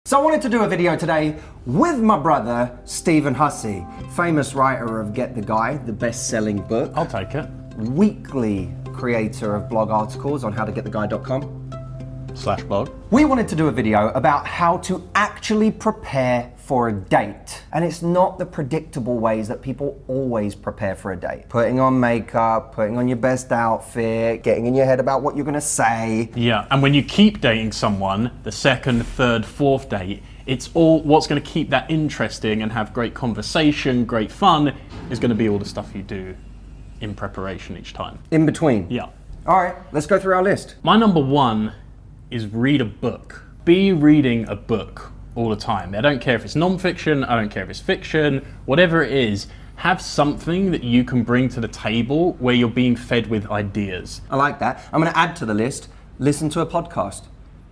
So I wanted to do a video today with my brother, Matthew Hussey, famous writer of Get the Guy, the best-selling book. I'll take it. Weekly creator of blog articles on howtogettheguy.com/blog. We wanted to do a video about how to actually prepare for a date. And it's not the predictable ways that people always prepare for a date. Putting on makeup, putting on your best outfit, getting in your head about what you're gonna say. Yeah, and when you keep dating someone, the second, third, fourth date, it's all what's gonna keep that interesting and have great conversation, great fun, is gonna be all the stuff you do in preparation each time. In between? Yeah. All right, let's go through our list. My number one is read a book. Be reading a book all the time. I don't care if it's non-fiction, I don't care if it's fiction, whatever it is, have something that you can bring to the table where you're being fed with ideas. I like that. I'm gonna add to the list, listen to a podcast.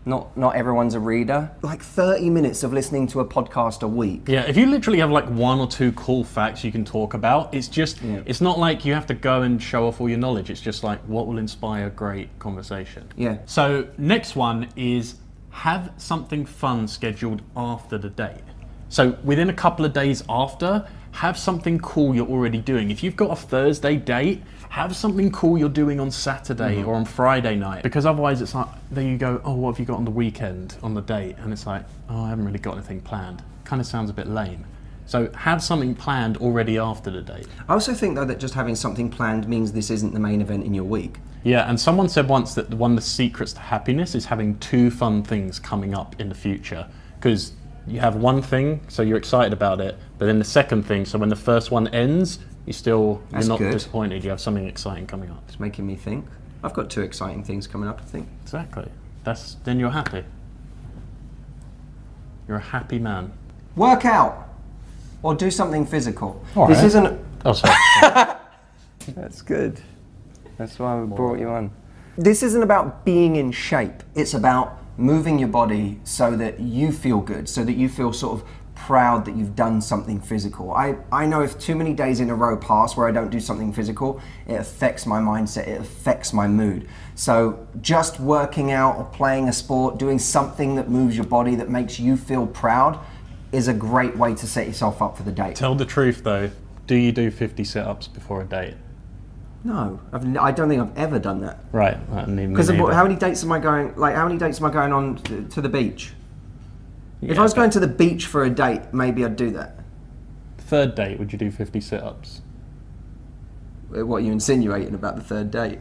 Not everyone's a reader. Like 30 minutes of listening to a podcast a week. Yeah, if you literally have like one or two cool facts you can talk about, it's just, it's not like you have to go and show off all your knowledge. It's just like, what will inspire great conversation? Yeah. So next one is have something fun scheduled after the date. So within a couple of days after, have something cool you're already doing. If you've got a Thursday date, have something cool you're doing on Saturday or on Friday night, because otherwise it's like, then you go, oh, what have you got on the weekend on the date? And it's like, oh, I haven't really got anything planned. Kind of sounds a bit lame. So have something planned already after the date. I also think though that just having something planned means this isn't the main event in your week. Yeah, and someone said once that one of the secrets to happiness is having two fun things coming up in the future. Because you have one thing, so you're excited about it, but then the second thing, so when the first one ends, you're not disappointed, you have something exciting coming up. It's making me think. I've got two exciting things coming up, I think. Exactly. Then you're happy. You're a happy man. Work out or do something physical. All this right. isn't... Oh, sorry. That's good. That's why we brought you on. This isn't about being in shape. It's about moving your body so that you feel good, so that you feel sort of proud that you've done something physical. I know if too many days in a row pass where I don't do something physical, it affects my mindset, it affects my mood. So just working out or playing a sport, doing something that moves your body, that makes you feel proud, is a great way to set yourself up for the date. Tell the truth though, do you do 50 sit-ups before a date? No, I don't think I've ever done that. Right, because how many dates am I going? Like, how many dates am I going on to the beach? Yeah, if I was going to the beach for a date, maybe I'd do that. Third date, would you do 50 sit-ups? What are you insinuating about the third date?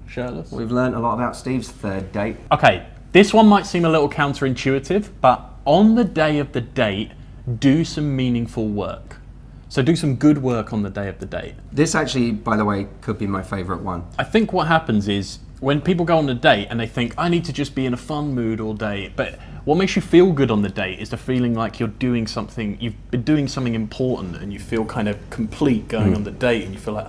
Shirtless? We've learned a lot about Steve's third date. Okay, this one might seem a little counterintuitive, but on the day of the date, do some meaningful work. So do some good work on the day of the date. This actually, by the way, could be my favorite one. I think what happens is when people go on a date and they think, I need to just be in a fun mood all day, but what makes you feel good on the date is the feeling like you're doing something, you've been doing something important and you feel kind of complete going on the date and you feel like,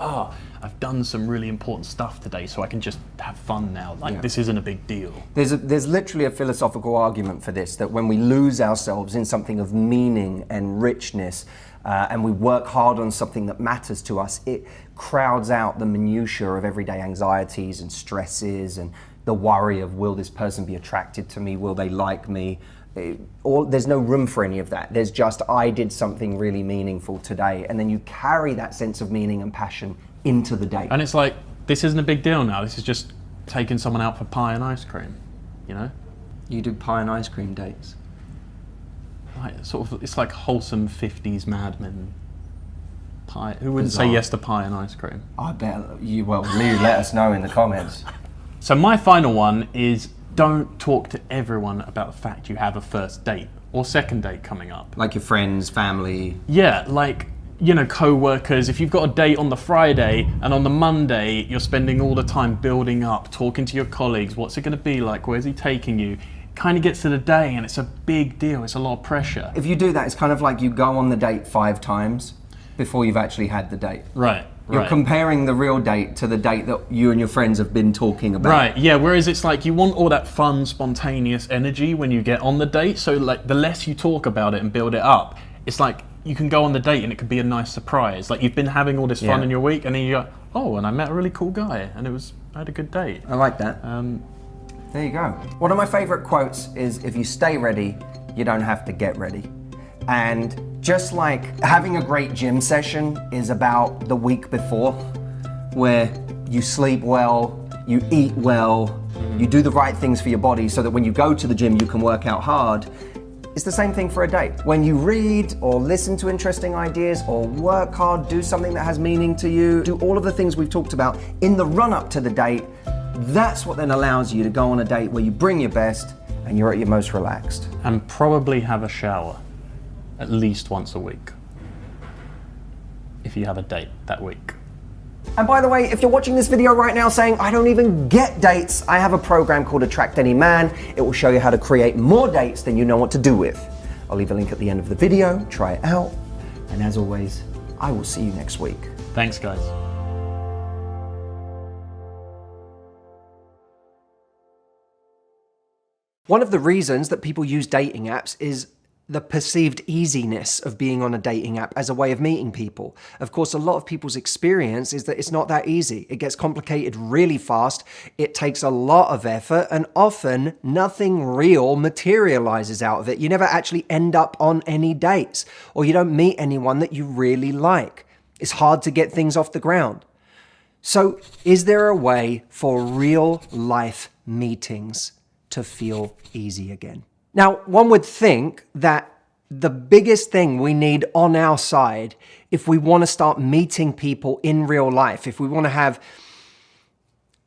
I've done some really important stuff today, so I can just have fun now. Like, this isn't a big deal. There's literally a philosophical argument for this, that when we lose ourselves in something of meaning and richness, and we work hard on something that matters to us, it crowds out the minutiae of everyday anxieties and stresses and the worry of, will this person be attracted to me? Will they like me? There's no room for any of that. There's just, I did something really meaningful today. And then you carry that sense of meaning and passion into the date. And it's like, this isn't a big deal now. This is just taking someone out for pie and ice cream, you know? You do pie and ice cream dates? Like, sort of, it's like wholesome 50s Mad Men pie. Who wouldn't Bizarre. say yes to pie and ice cream? I bet you, well, Lou, let us know in the comments. So my final one is don't talk to everyone about the fact you have a first date or second date coming up. Like your friends, family. Yeah, like, you know, co-workers. If you've got a date on the Friday and on the Monday, you're spending all the time building up, talking to your colleagues. What's it going to be like? Where's he taking you? Kind of gets to the day and it's a big deal. It's a lot of pressure. If you do that, it's kind of like you go on the date 5 times before you've actually had the date. Right. You're comparing the real date to the date that you and your friends have been talking about. Right, yeah, whereas it's like you want all that fun, spontaneous energy when you get on the date, so like the less you talk about it and build it up, it's like you can go on the date and it could be a nice surprise. Like you've been having all this fun in your week and then you go, oh, and I met a really cool guy and I had a good date. I like that. There you go. One of my favorite quotes is, if you stay ready, you don't have to get ready. And just like having a great gym session is about the week before, where you sleep well, you eat well, you do the right things for your body so that when you go to the gym, you can work out hard. It's the same thing for a date. When you read or listen to interesting ideas or work hard, do something that has meaning to you, do all of the things we've talked about in the run-up to the date, that's what then allows you to go on a date where you bring your best and you're at your most relaxed. And probably have a shower at least once a week if you have a date that week. And by the way, if you're watching this video right now saying, I don't even get dates, I have a program called Attract Any Man. It will show you how to create more dates than you know what to do with. I'll leave a link at the end of the video, try it out. And as always, I will see you next week. Thanks, guys. One of the reasons that people use dating apps is the perceived easiness of being on a dating app as a way of meeting people. Of course, a lot of people's experience is that it's not that easy. It gets complicated really fast. It takes a lot of effort, and often nothing real materializes out of it. You never actually end up on any dates, or you don't meet anyone that you really like. It's hard to get things off the ground. So, is there a way for real life meetings to feel easy again? Now, one would think that the biggest thing we need on our side, if we want to start meeting people in real life, if we want to have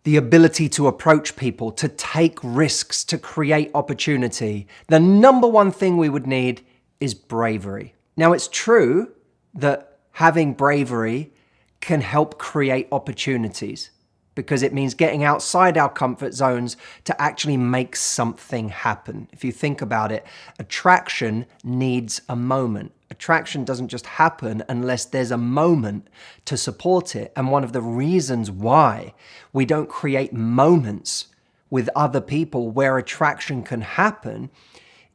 the ability to approach people, to take risks, to create opportunity, the number one thing we would need is bravery. Now, it's true that having bravery can help create opportunities, because it means getting outside our comfort zones to actually make something happen. If you think about it, attraction needs a moment. Attraction doesn't just happen unless there's a moment to support it. And one of the reasons why we don't create moments with other people where attraction can happen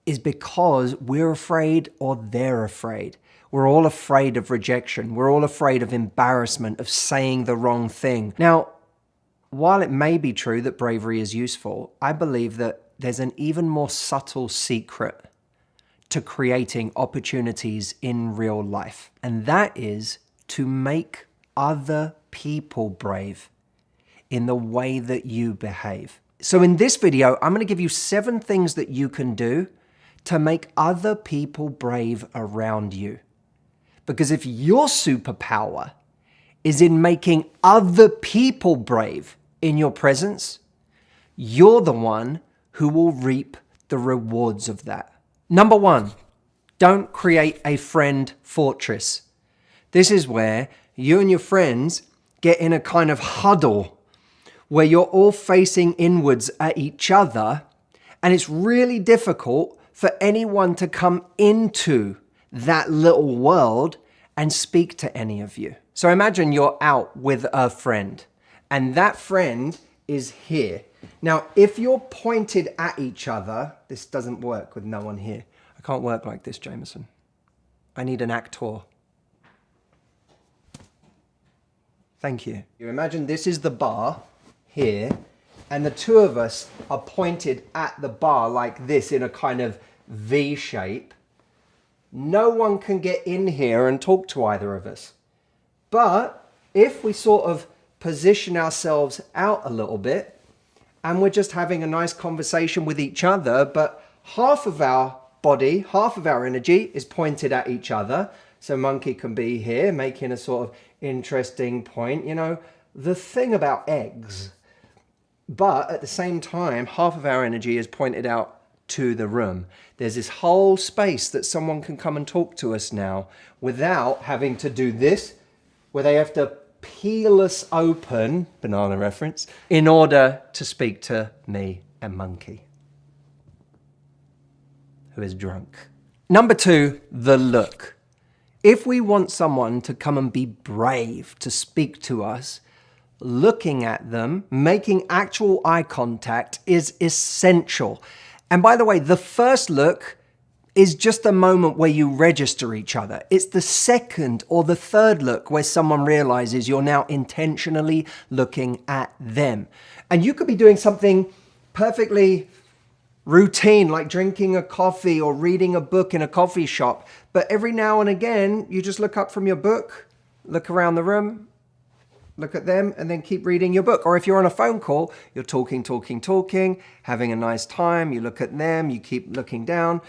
is because we're afraid or they're afraid. We're all afraid of rejection. We're all afraid of embarrassment, of saying the wrong thing. Now, while it may be true that bravery is useful, I believe that there's an even more subtle secret to creating opportunities in real life. And that is to make other people brave in the way that you behave. So in this video, I'm going to give you 7 things that you can do to make other people brave around you. Because if your superpower is in making other people brave in your presence, you're the one who will reap the rewards of that. Number 1, don't create a friend fortress. This is where you and your friends get in a kind of huddle where you're all facing inwards at each other, and it's really difficult for anyone to come into that little world and speak to any of you. So imagine you're out with a friend, and that friend is here. Now, if you're pointed at each other, this doesn't work with no one here. I can't work like this, Jameson. I need an actor. Thank you. You imagine this is the bar here, and the two of us are pointed at the bar like this in a kind of V shape. No one can get in here and talk to either of us. But if we sort of position ourselves out a little bit and we're just having a nice conversation with each other, but half of our body, half of our energy is pointed at each other. So Monkey can be here making a sort of interesting point, you know, the thing about eggs. But at the same time, half of our energy is pointed out to the room. There's this whole space that someone can come and talk to us now without having to do this, where they have to peel us open, banana reference, in order to speak to me and Monkey, who is drunk. Number 2, the look. If we want someone to come and be brave to speak to us, looking at them, making actual eye contact is essential. And by the way, the first look is just a moment where you register each other. It's the second or the third look where someone realizes you're now intentionally looking at them. And you could be doing something perfectly routine, like drinking a coffee or reading a book in a coffee shop. But every now and again, you just look up from your book, look around the room, look at them, and then keep reading your book. Or if you're on a phone call, you're talking, having a nice time. You look at them, you keep looking down,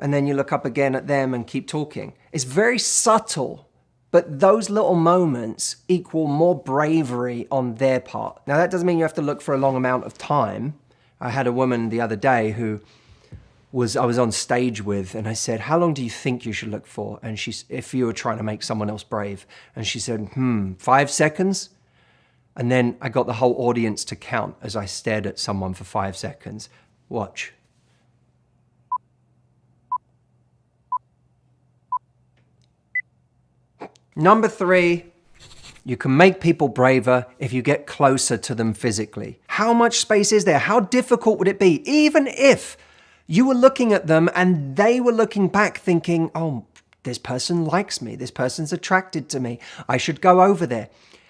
and then you look up again at them and keep talking. It's very subtle, but those little moments equal more bravery on their part. Now, that doesn't mean you have to look for a long amount of time. I had a woman the other day who I was on stage with, and I said, how long do you think you should look for? And if you were trying to make someone else brave. And she said, 5 seconds? And then I got the whole audience to count as I stared at someone for 5 seconds. Watch. Number 3, you can make people braver if you get closer to them physically. How much space is there? How difficult would it be? Even if you were looking at them and they were looking back thinking, oh, this person likes me. This person's attracted to me. I should go over there.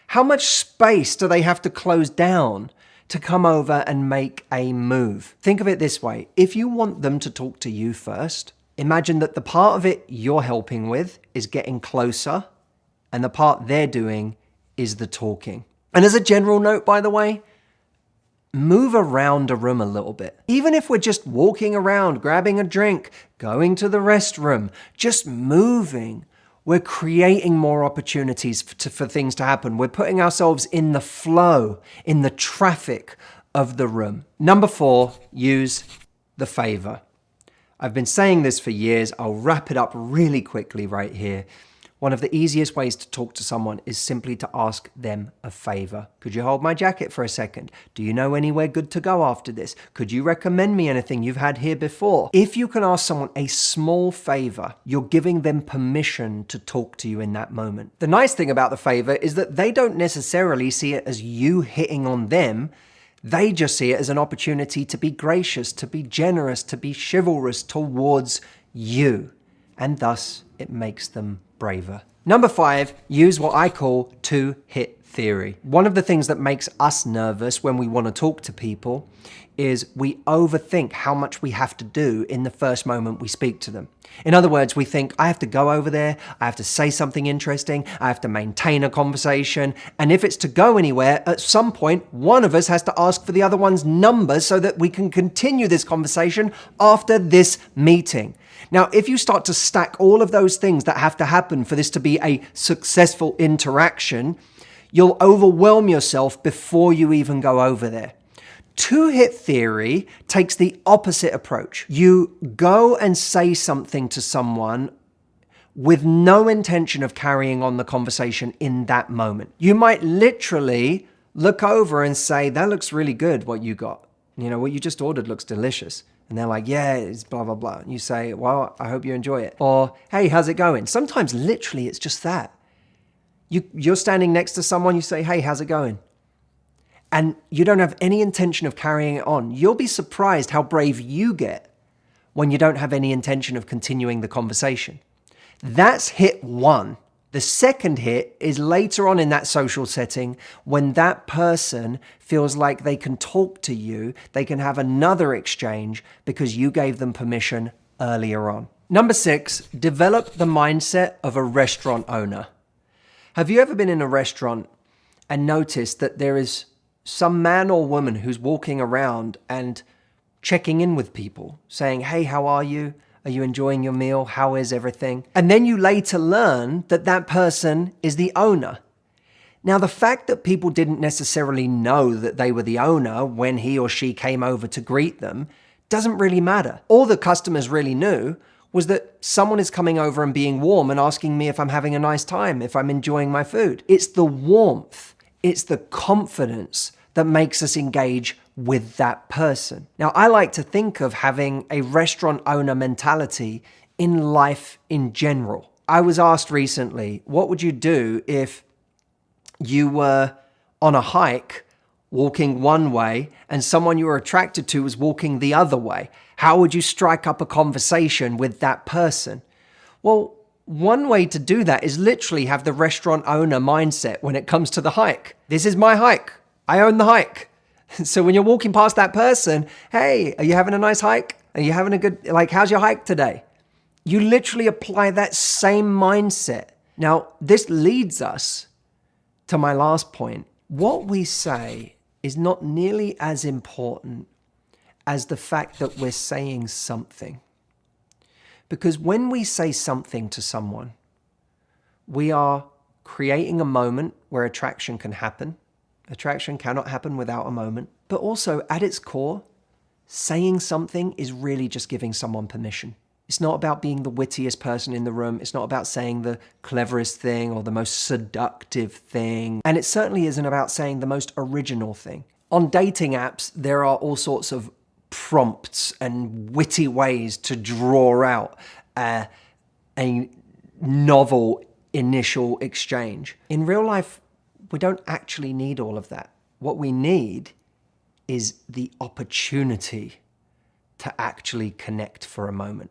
How much space do they have to close down to come over and make a move? Think of it this way. If you want them to talk to you first, imagine that the part of it you're helping with is getting closer, and the part they're doing is the talking. And as a general note, by the way, move around a room a little bit. Even if we're just walking around, grabbing a drink, going to the restroom, just moving, we're creating more opportunities for things to happen. We're putting ourselves in the flow, in the traffic of the room. Number 4, use the favor. I've been saying this for years. I'll wrap it up really quickly right here. One of the easiest ways to talk to someone is simply to ask them a favor. Could you hold my jacket for a second? Do you know anywhere good to go after this? Could you recommend me anything you've had here before? If you can ask someone a small favor, you're giving them permission to talk to you in that moment. The nice thing about the favor is that they don't necessarily see it as you hitting on them. They just see it as an opportunity to be gracious, to be generous, to be chivalrous towards you. And thus, it makes them braver. Number 5, use what I call 2-hit theory. One of the things that makes us nervous when we want to talk to people is we overthink how much we have to do in the first moment we speak to them. In other words, we think, I have to go over there, I have to say something interesting, I have to maintain a conversation, and if it's to go anywhere, at some point, one of us has to ask for the other one's number so that we can continue this conversation after this meeting. Now, if you start to stack all of those things that have to happen for this to be a successful interaction, you'll overwhelm yourself before you even go over there. 2-hit theory takes the opposite approach. You go and say something to someone with no intention of carrying on the conversation in that moment. You might literally look over and say, that looks really good, what you got. You know, what you just ordered looks delicious. And they're like, yeah, it's blah, blah, blah. And you say, well, I hope you enjoy it. Or, hey, how's it going? Sometimes literally it's just that. You're standing next to someone, you say, hey, how's it going? And you don't have any intention of carrying it on. You'll be surprised how brave you get when you don't have any intention of continuing the conversation. That's hit 1. The second hit is later on in that social setting when that person feels like they can talk to you, they can have another exchange because you gave them permission earlier on. Number 6, develop the mindset of a restaurant owner. Have you ever been in a restaurant and noticed that there is some man or woman who's walking around and checking in with people, saying, hey, how are you? Are you enjoying your meal? How is everything? And then you later learn that that person is the owner. Now, the fact that people didn't necessarily know that they were the owner when he or she came over to greet them doesn't really matter. All the customers really knew was that someone is coming over and being warm and asking me if I'm having a nice time, if I'm enjoying my food. It's the warmth, it's the confidence that makes us engage with that person. Now, I like to think of having a restaurant owner mentality in life in general. I was asked recently, what would you do if you were on a hike walking one way and someone you were attracted to was walking the other way? How would you strike up a conversation with that person? Well, one way to do that is literally have the restaurant owner mindset when it comes to the hike. This is my hike. I own the hike. So when you're walking past that person, hey, are you having a nice hike? Are you having a good, how's your hike today? You literally apply that same mindset. Now, this leads us to my last point. What we say is not nearly as important as the fact that we're saying something. Because when we say something to someone, we are creating a moment where attraction can happen. Attraction cannot happen without a moment. But also, at its core, saying something is really just giving someone permission. It's not about being the wittiest person in the room. It's not about saying the cleverest thing or the most seductive thing. And it certainly isn't about saying the most original thing. On dating apps, there are all sorts of prompts and witty ways to draw out a novel initial exchange. In real life, we don't actually need all of that. What we need is the opportunity to actually connect for a moment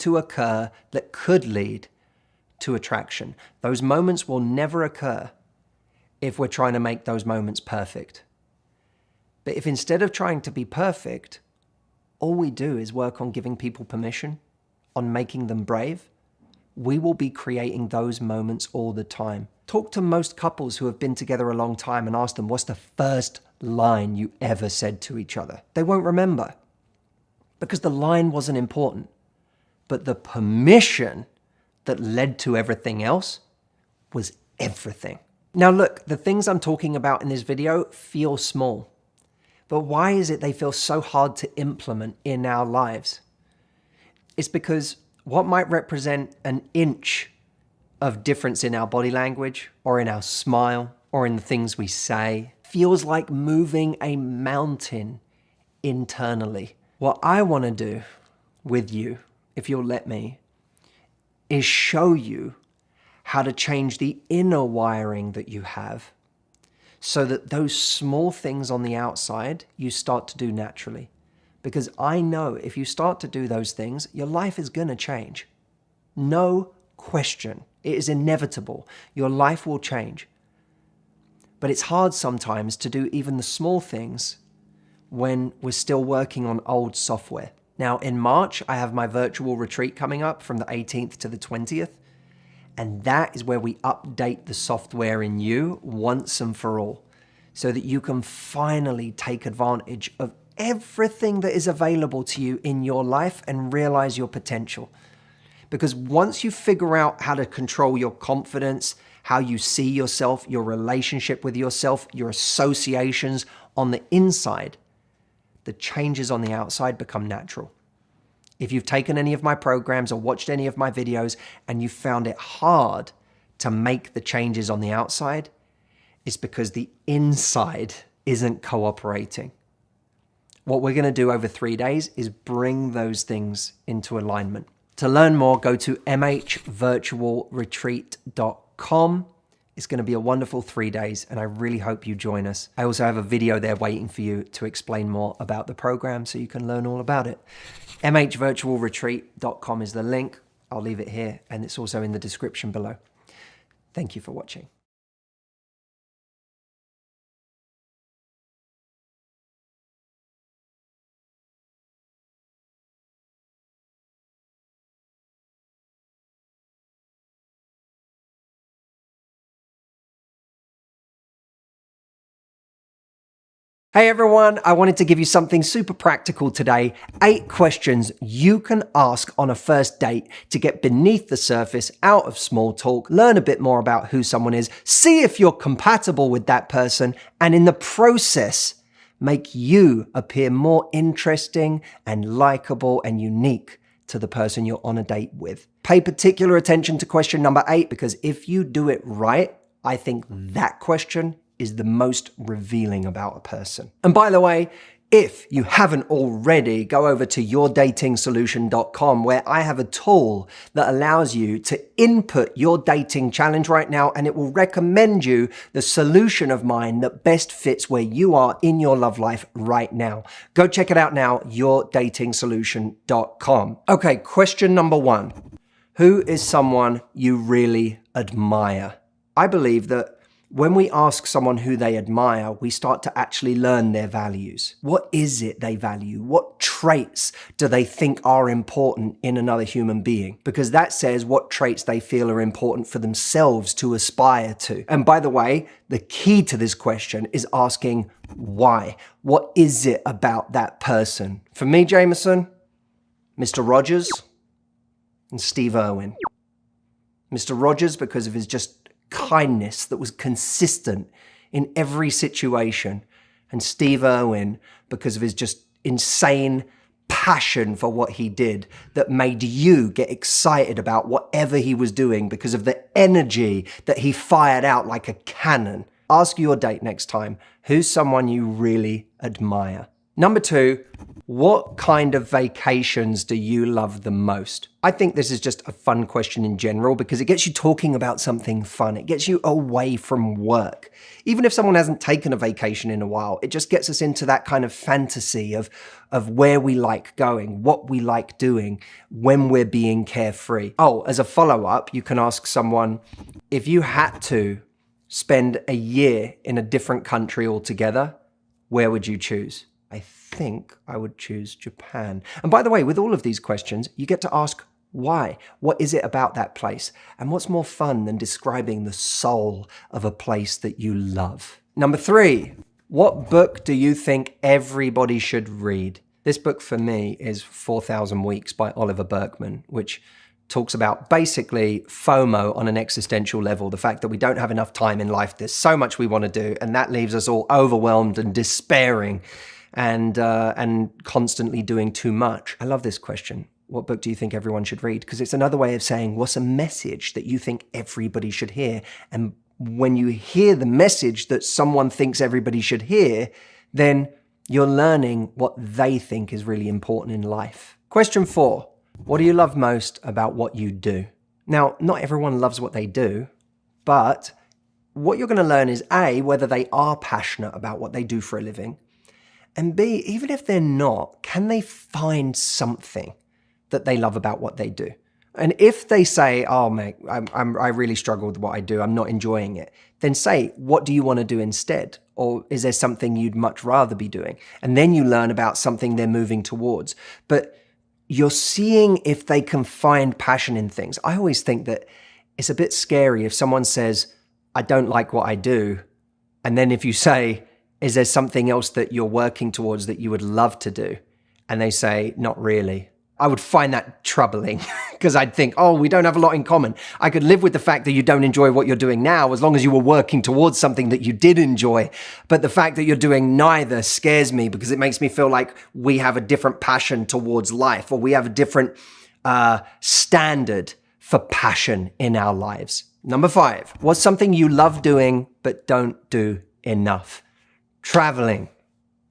to occur that could lead to attraction. Those moments will never occur if we're trying to make those moments perfect. But if instead of trying to be perfect, all we do is work on giving people permission, on making them brave, we will be creating those moments all the time. Talk to most couples who have been together a long time and ask them, what's the first line you ever said to each other? They won't remember because the line wasn't important. But the permission that led to everything else was everything. Now look, the things I'm talking about in this video feel small. But why is it they feel so hard to implement in our lives? It's because what might represent an inch of difference in our body language or in our smile or in the things we say feels like moving a mountain internally. What I want to do with you, if you'll let me, is show you how to change the inner wiring that you have so that those small things on the outside you start to do naturally. Because I know if you start to do those things, your life is going to change. No question. It is inevitable. Your life will change. But it's hard sometimes to do even the small things when we're still working on old software. Now, in March, I have my virtual retreat coming up from the 18th to the 20th. And that is where we update the software in you once and for all, so that you can finally take advantage of everything that is available to you in your life and realize your potential. Because once you figure out how to control your confidence, how you see yourself, your relationship with yourself, your associations on the inside, the changes on the outside become natural. If you've taken any of my programs or watched any of my videos and you found it hard to make the changes on the outside, it's because the inside isn't cooperating. What we're going to do over 3 days is bring those things into alignment. To learn more, go to mhvirtualretreat.com. It's going to be a wonderful 3 days, and I really hope you join us. I also have a video there waiting for you to explain more about the program so you can learn all about it. mhvirtualretreat.com is the link. I'll leave it here, and it's also in the description below. Thank you for watching. Hey everyone, I wanted to give you something super practical today. 8 questions you can ask on a first date to get beneath the surface, out of small talk, learn a bit more about who someone is, see if you're compatible with that person, and in the process, make you appear more interesting and likable and unique to the person you're on a date with. Pay particular attention to question number 8, because if you do it right, I think that question is the most revealing about a person. And by the way, if you haven't already, go over to yourdatingsolution.com, where I have a tool that allows you to input your dating challenge right now, and it will recommend you the solution of mine that best fits where you are in your love life right now. Go check it out now, yourdatingsolution.com. Okay, question number 1. Who is someone you really admire? I believe that When we ask someone who they admire, we start to actually learn their values. What is it they value? What traits do they think are important in another human being? Because that says what traits they feel are important for themselves to aspire to. And by the way, the key to this question is asking why. What is it about that person? For me, Jameson, Mr. Rogers and Steve Irwin. Mr. Rogers because of his just kindness that was consistent in every situation, and Steve Irwin because of his just insane passion for what he did that made you get excited about whatever he was doing because of the energy that he fired out like a cannon. Ask your date next time, who's someone you really admire? Number 2, what kind of vacations do you love the most? I think this is just a fun question in general because it gets you talking about something fun. It gets you away from work. Even if someone hasn't taken a vacation in a while, it just gets us into that kind of fantasy of where we like going, what we like doing, when we're being carefree. Oh, as a follow-up, you can ask someone, if you had to spend a year in a different country altogether, where would you choose? I think I would choose Japan. And by the way, with all of these questions, you get to ask why. What is it about that place? And what's more fun than describing the soul of a place that you love? Number 3, what book do you think everybody should read? This book for me is 4,000 Weeks by Oliver Burkeman, which talks about basically FOMO on an existential level, the fact that we don't have enough time in life. There's so much we want to do, and that leaves us all overwhelmed and despairing and constantly doing too much. I love this question. What book do you think everyone should read? Because it's another way of saying, what's a message that you think everybody should hear? And when you hear the message that someone thinks everybody should hear, then you're learning what they think is really important in life. Question 4, what do you love most about what you do? Now, not everyone loves what they do, but what you're going to learn is A, whether they are passionate about what they do for a living, and B, even if they're not, can they find something that they love about what they do? And if they say, oh mate, I really struggle with what I do, I'm not enjoying it, then say, what do you want to do instead? Or is there something you'd much rather be doing? And then you learn about something they're moving towards. But you're seeing if they can find passion in things. I always think that it's a bit scary if someone says, I don't like what I do. And then if you say, is there something else that you're working towards that you would love to do? And they say, not really. I would find that troubling because I'd think, oh, we don't have a lot in common. I could live with the fact that you don't enjoy what you're doing now as long as you were working towards something that you did enjoy. But the fact that you're doing neither scares me because it makes me feel like we have a different passion towards life, or we have a different standard for passion in our lives. Number 5, what's something you love doing but don't do enough? Traveling.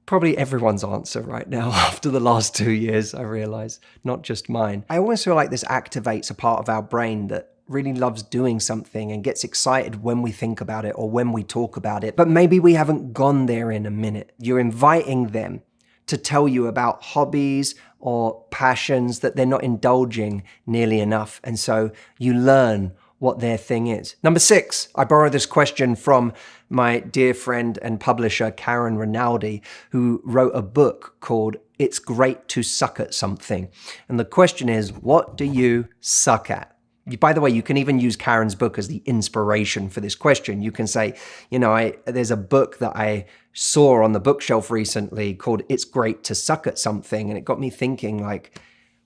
Probably everyone's answer right now after the last 2 years, I realize, not just mine. I always feel like this activates a part of our brain that really loves doing something and gets excited when we think about it or when we talk about it. But maybe we haven't gone there in a minute. You're inviting them to tell you about hobbies or passions that they're not indulging nearly enough. And so you learn what their thing is. Number 6, I borrow this question from my dear friend and publisher, Karen Rinaldi, who wrote a book called It's Great to Suck at Something. And the question is, what do you suck at? By the way, you can even use Karen's book as the inspiration for this question. You can say, there's a book that I saw on the bookshelf recently called It's Great to Suck at Something. And it got me thinking, like,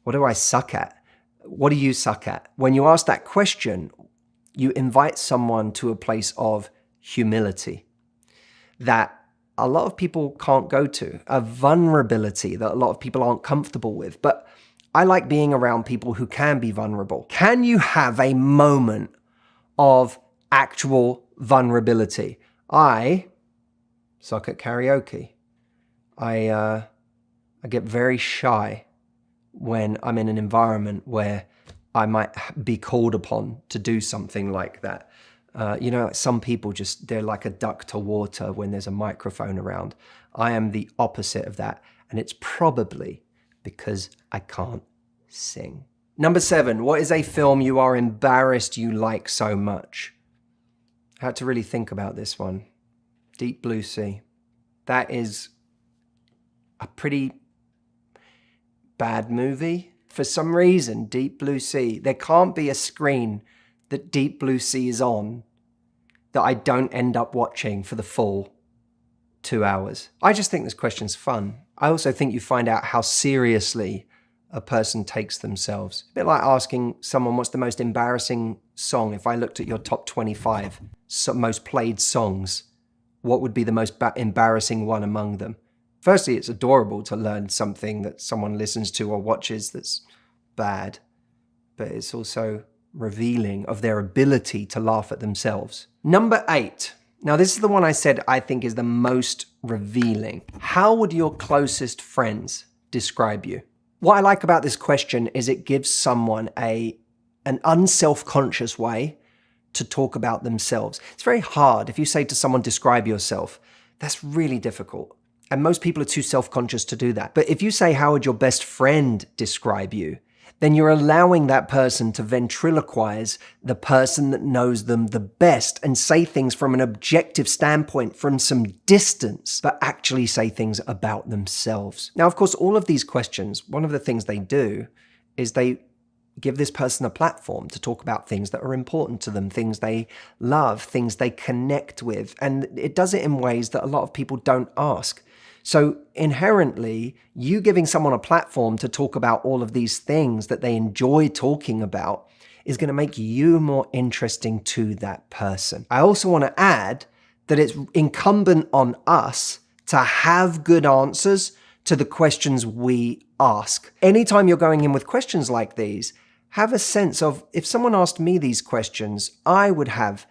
what do I suck at? What do you suck at? When you ask that question, you invite someone to a place of humility that a lot of people can't go to, a vulnerability that a lot of people aren't comfortable with. But I like being around people who can be vulnerable. Can you have a moment of actual vulnerability? I suck at karaoke. I get very shy when I'm in an environment where I might be called upon to do something like that. Some people they're like a duck to water when there's a microphone around. I am the opposite of that. And it's probably because I can't sing. Number 7, what is a film you are embarrassed you like so much? I had to really think about this one. Deep Blue Sea. That is a pretty bad movie. For some reason, Deep Blue Sea, there can't be a screen that Deep Blue Sea is on that I don't end up watching for the full 2 hours. I just think this question's fun. I also think you find out how seriously a person takes themselves. A bit like asking someone what's the most embarrassing song. If I looked at your top 25 most played songs, what would be the most embarrassing one among them? Firstly, it's adorable to learn something that someone listens to or watches that's bad, but it's also revealing of their ability to laugh at themselves. Number 8. Now, this is the one I said I think is the most revealing. How would your closest friends describe you? What I like about this question is it gives someone an unself-conscious way to talk about themselves. It's very hard. If you say to someone, describe yourself, that's really difficult. And most people are too self-conscious to do that. But if you say, how would your best friend describe you? Then you're allowing that person to ventriloquize the person that knows them the best and say things from an objective standpoint, from some distance, but actually say things about themselves. Now, of course, all of these questions, one of the things they do is they give this person a platform to talk about things that are important to them, things they love, things they connect with. And it does it in ways that a lot of people don't ask. So inherently, you giving someone a platform to talk about all of these things that they enjoy talking about is going to make you more interesting to that person. I also want to add that it's incumbent on us to have good answers to the questions we ask. Anytime you're going in with questions like these, have a sense of, if someone asked me these questions, I would have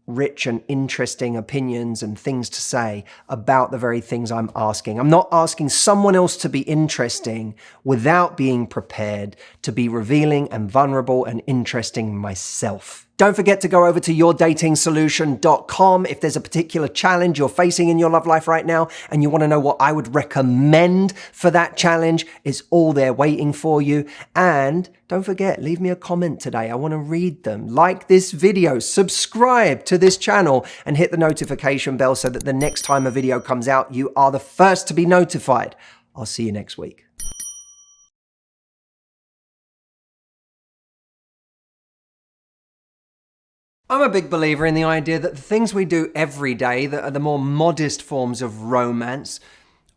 rich and interesting opinions and things to say about the very things I'm asking. I'm not asking someone else to be interesting without being prepared to be revealing and vulnerable and interesting myself. Don't forget to go over to yourdatingsolution.com if there's a particular challenge you're facing in your love life right now and you want to know what I would recommend for that challenge. It's all there waiting for you. And don't forget, leave me a comment today. I want to read them. Like this video, subscribe to this channel, and hit the notification bell so that the next time a video comes out, you are the first to be notified. I'll see you next week. I'm a big believer in the idea that the things we do every day that are the more modest forms of romance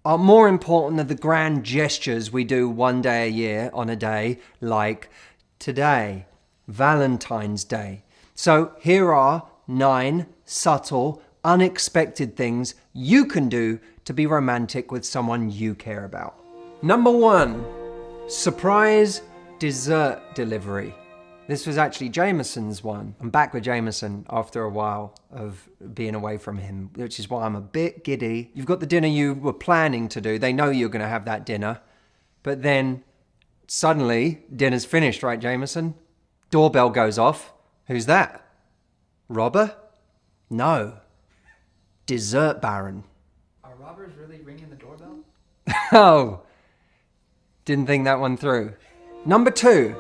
are more important than the grand gestures we do one day a year on a day like today, Valentine's Day. So here are 9 subtle, unexpected things you can do to be romantic with someone you care about. Number 1, surprise dessert delivery. This was actually Jameson's one. I'm back with Jameson after a while of being away from him, which is why I'm a bit giddy. You've got the dinner you were planning to do. They know you're going to have that dinner. But then suddenly, dinner's finished, right, Jameson? Doorbell goes off. Who's that? Robber? No. Dessert Baron. Are robbers really ringing the doorbell? Oh, didn't think that one through. Number 2.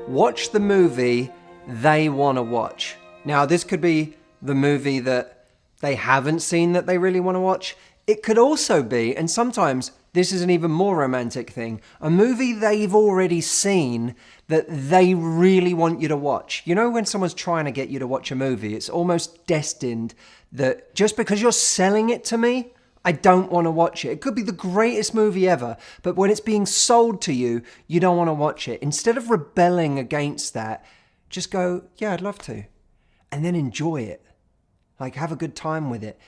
Watch the movie they want to watch. Now, this could be the movie that they haven't seen that they really want to watch. It could also be, and sometimes this is an even more romantic thing, a movie they've already seen that they really want you to watch. You know, when someone's trying to get you to watch a movie, it's almost destined that just because you're selling it to me, I don't want to watch it. It could be the greatest movie ever, but when it's being sold to you, you don't want to watch it. Instead of rebelling against that, just go, yeah, I'd love to. And then enjoy it. Like, have a good time with it.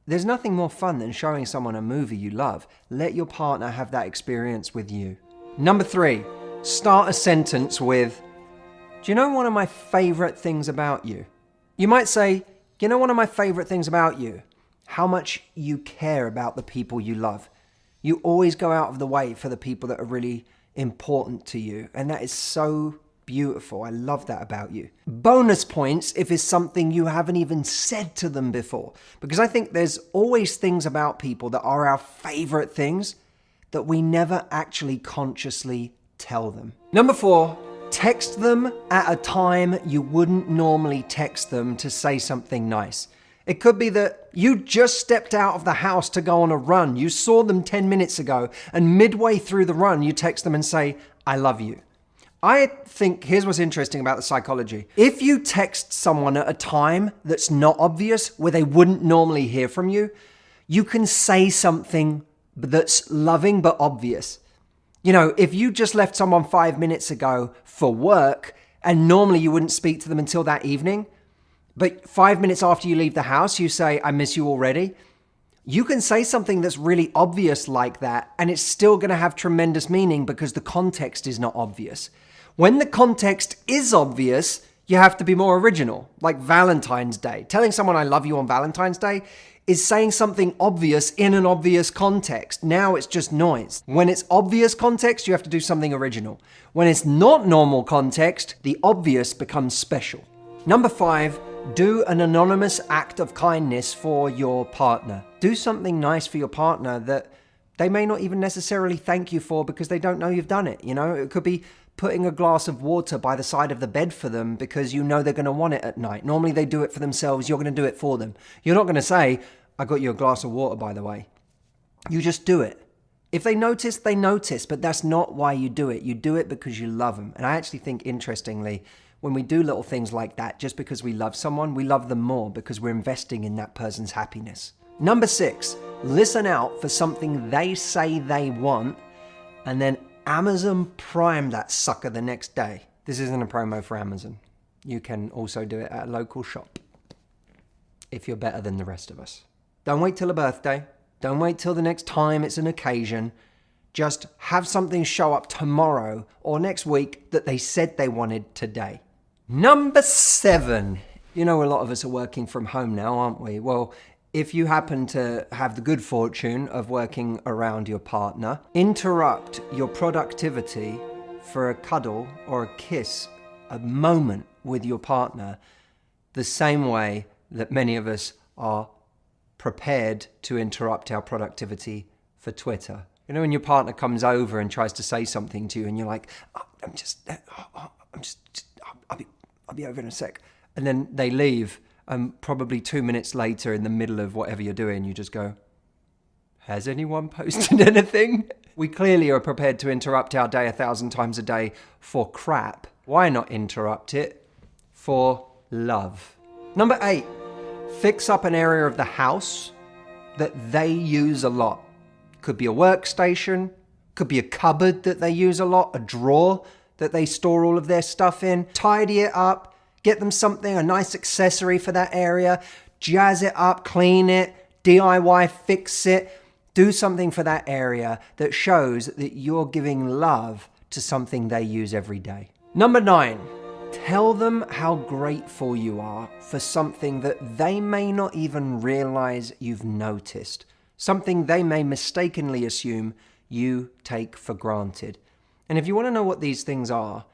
There's nothing more fun than showing someone a movie you love. Let your partner have that experience with you. Number 3, start a sentence with, do you know one of my favorite things about you? You might say, you know one of my favorite things about you? How much you care about the people you love. You always go out of the way for the people that are really important to you. And that is so beautiful. I love that about you. Bonus points if it's something you haven't even said to them before. Because I think there's always things about people that are our favorite things that we never actually consciously tell them. Number 4, Text them at a time you wouldn't normally text them to say something nice. It could be that you just stepped out of the house to go on a run. You saw them 10 minutes ago, and midway through the run, you text them and say, I love you. I think here's what's interesting about the psychology. If you text someone at a time that's not obvious, where they wouldn't normally hear from you, you can say something that's loving but obvious. You know, if you just left someone 5 minutes ago for work, and normally you wouldn't speak to them until that evening, but 5 minutes after you leave the house, you say, I miss you already. You can say something that's really obvious like that, and it's still going to have tremendous meaning because the context is not obvious. When the context is obvious, you have to be more original, like Valentine's Day. Telling someone I love you on Valentine's Day is saying something obvious in an obvious context. Now it's just noise. When it's obvious context, you have to do something original. When it's not normal context, the obvious becomes special. Number 5, do an anonymous act of kindness for your partner. Do something nice for your partner that they may not even necessarily thank you for because they don't know you've done it. You know, it could be putting a glass of water by the side of the bed for them because you know they're going to want it at night. Normally they do it for themselves. You're going to do it for them. You're not going to say, I got you a glass of water, by the way. You just do it. If they notice, they notice, but that's not why you do it. You do it because you love them. And I actually think, interestingly, when we do little things like that, just because we love someone, we love them more because we're investing in that person's happiness. Number 6, listen out for something they say they want and then Amazon Prime that sucker the next day. This isn't a promo for Amazon. You can also do it at a local shop if you're better than the rest of us. Don't wait till a birthday. Don't wait till the next time it's an occasion. Just have something show up tomorrow or next week that they said they wanted today. Number 7. You know, a lot of us are working from home now, aren't we? Well, if you happen to have the good fortune of working around your partner, interrupt your productivity for a cuddle or a kiss, a moment with your partner, the same way that many of us are prepared to interrupt our productivity for Twitter. You know, when your partner comes over and tries to say something to you and you're like, I'll be over in a sec. And then they leave. And probably 2 minutes later, in the middle of whatever you're doing, you just go, has anyone posted anything? We clearly are prepared to interrupt our day 1,000 times a day for crap. Why not interrupt it for love? Number 8, fix up an area of the house that they use a lot. Could be a workstation, could be a cupboard that they use a lot, a drawer that they store all of their stuff in. Tidy it up. Get them something, a nice accessory for that area, jazz it up, clean it, DIY, fix it. Do something for that area that shows that you're giving love to something they use every day. Number 9, tell them how grateful you are for something that they may not even realize you've noticed, something they may mistakenly assume you take for granted. And if you want to know what these things are,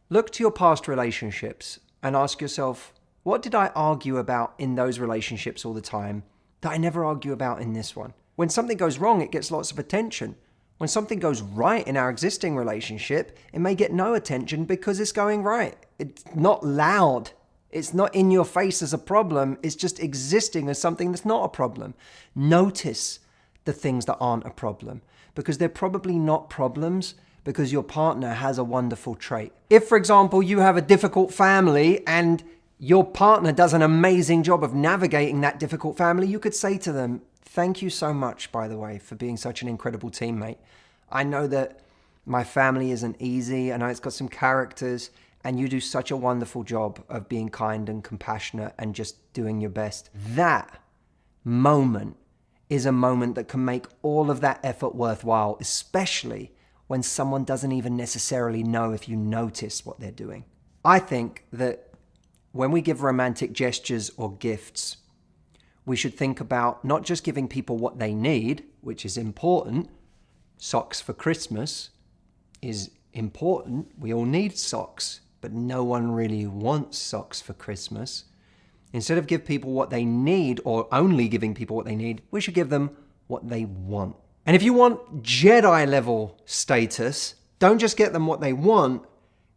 look to your past relationships and ask yourself, what did I argue about in those relationships all the time that I never argue about in this one? When something goes wrong, it gets lots of attention. When something goes right in our existing relationship, it may get no attention because it's going right. It's not loud. It's not in your face as a problem. It's just existing as something that's not a problem. Notice the things that aren't a problem because they're probably not problems because your partner has a wonderful trait. If, for example, you have a difficult family and your partner does an amazing job of navigating that difficult family, you could say to them, thank you so much, by the way, for being such an incredible teammate. I know that my family isn't easy. I know it's got some characters, and you do such a wonderful job of being kind and compassionate and just doing your best. That moment is a moment that can make all of that effort worthwhile, especially when someone doesn't even necessarily know if you notice what they're doing. I think that when we give romantic gestures or gifts, we should think about not just giving people what they need, which is important. Socks for Christmas is important. We all need socks, but no one really wants socks for Christmas. Instead of give people what they need or only giving people what they need, we should give them what they want. And if you want Jedi level status, don't just get them what they want,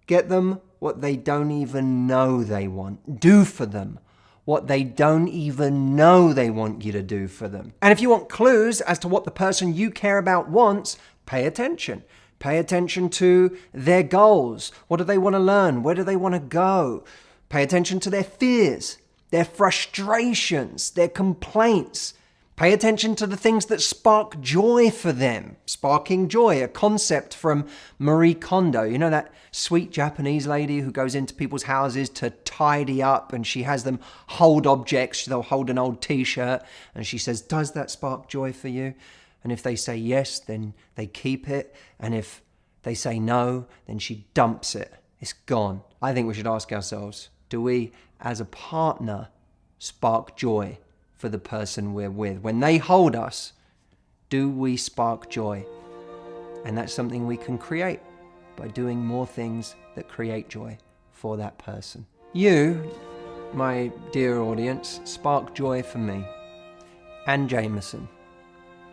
Get them what they don't even know they want. Do for them what they don't even know they want you to do for them. And if you want clues as to what the person you care about wants, pay attention. Pay attention to their goals. What do they want to learn? Where do they want to go? Pay attention to their fears, their frustrations, their complaints. Pay attention to the things that spark joy for them. Sparking joy, a concept from Marie Kondo. You know that sweet Japanese lady who goes into people's houses to tidy up, and she has them hold objects. They'll hold an old t-shirt and she says, does that spark joy for you? And if they say yes, then they keep it. And if they say no, then she dumps it. It's gone. I think we should ask ourselves, do we, as a partner, spark joy for the person we're with? When they hold us, do we spark joy? And that's something we can create by doing more things that create joy for that person. You, my dear audience, spark joy for me and Jameson.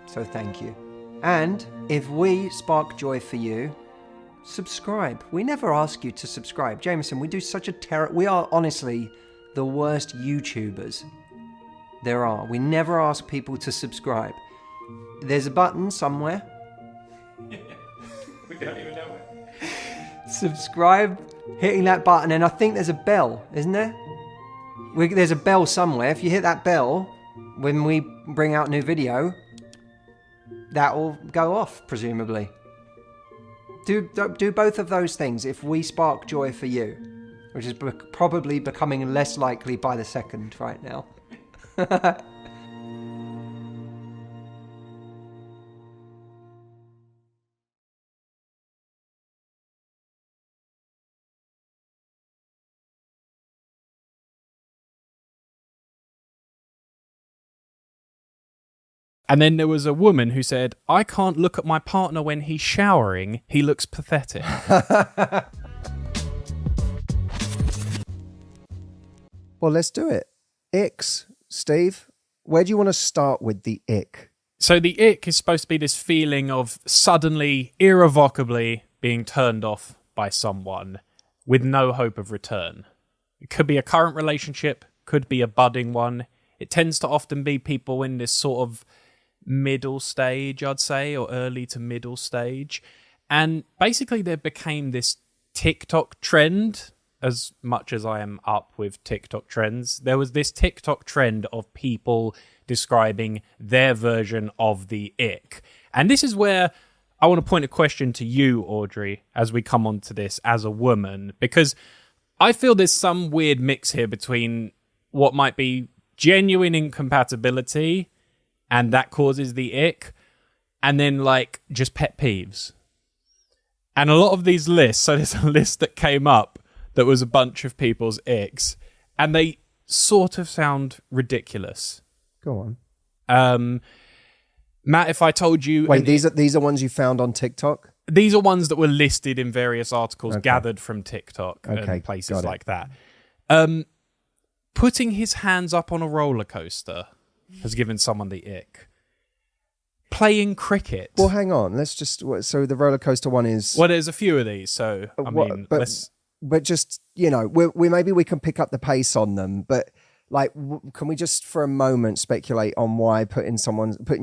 So thank you. And if we spark joy for you, subscribe. We never ask you to subscribe. Jameson, we do such a we are honestly the worst YouTubers there are. We never ask people to subscribe. There's a button somewhere. We don't even know it. Subscribe, hitting that button, and I think there's a bell, isn't there? There's a bell somewhere. If you hit that bell, when we bring out new video, that will go off, presumably. Do both of those things if we spark joy for you, which is probably becoming less likely by the second right now. And then there was a woman who said, I can't look at my partner when he's showering. He looks pathetic. Well, let's do it. Icks, Steve. Where do you want to start with the ick? So the ick is supposed to be this feeling of suddenly, irrevocably being turned off by someone with no hope of return. It could be a current relationship, could be a budding one. It tends to often be people in this sort of middle stage, I'd say, or early to middle stage. And basically there became this TikTok trend. As much as I am up with TikTok trends, there was this TikTok trend of people describing their version of the ick. And this is where I want to point a question to you, Audrey, as we come on to this as a woman, because I feel there's some weird mix here between what might be genuine incompatibility, and that causes the ick, and then like just pet peeves. And a lot of these lists, so there's a list that came up that was a bunch of people's icks, and they sort of sound ridiculous. Go on. Matt, if I told you... Wait, these are ones you found on TikTok? These are ones that were listed in various articles gathered from TikTok and places like that. Putting his hands up on a roller coaster has given someone the ick. Playing cricket. Well, hang on. Let's just... So the roller coaster one is... Well, there's a few of these, so, I mean, let's... But just, you know, maybe we can pick up the pace on them. But like, can we just for a moment speculate on why putting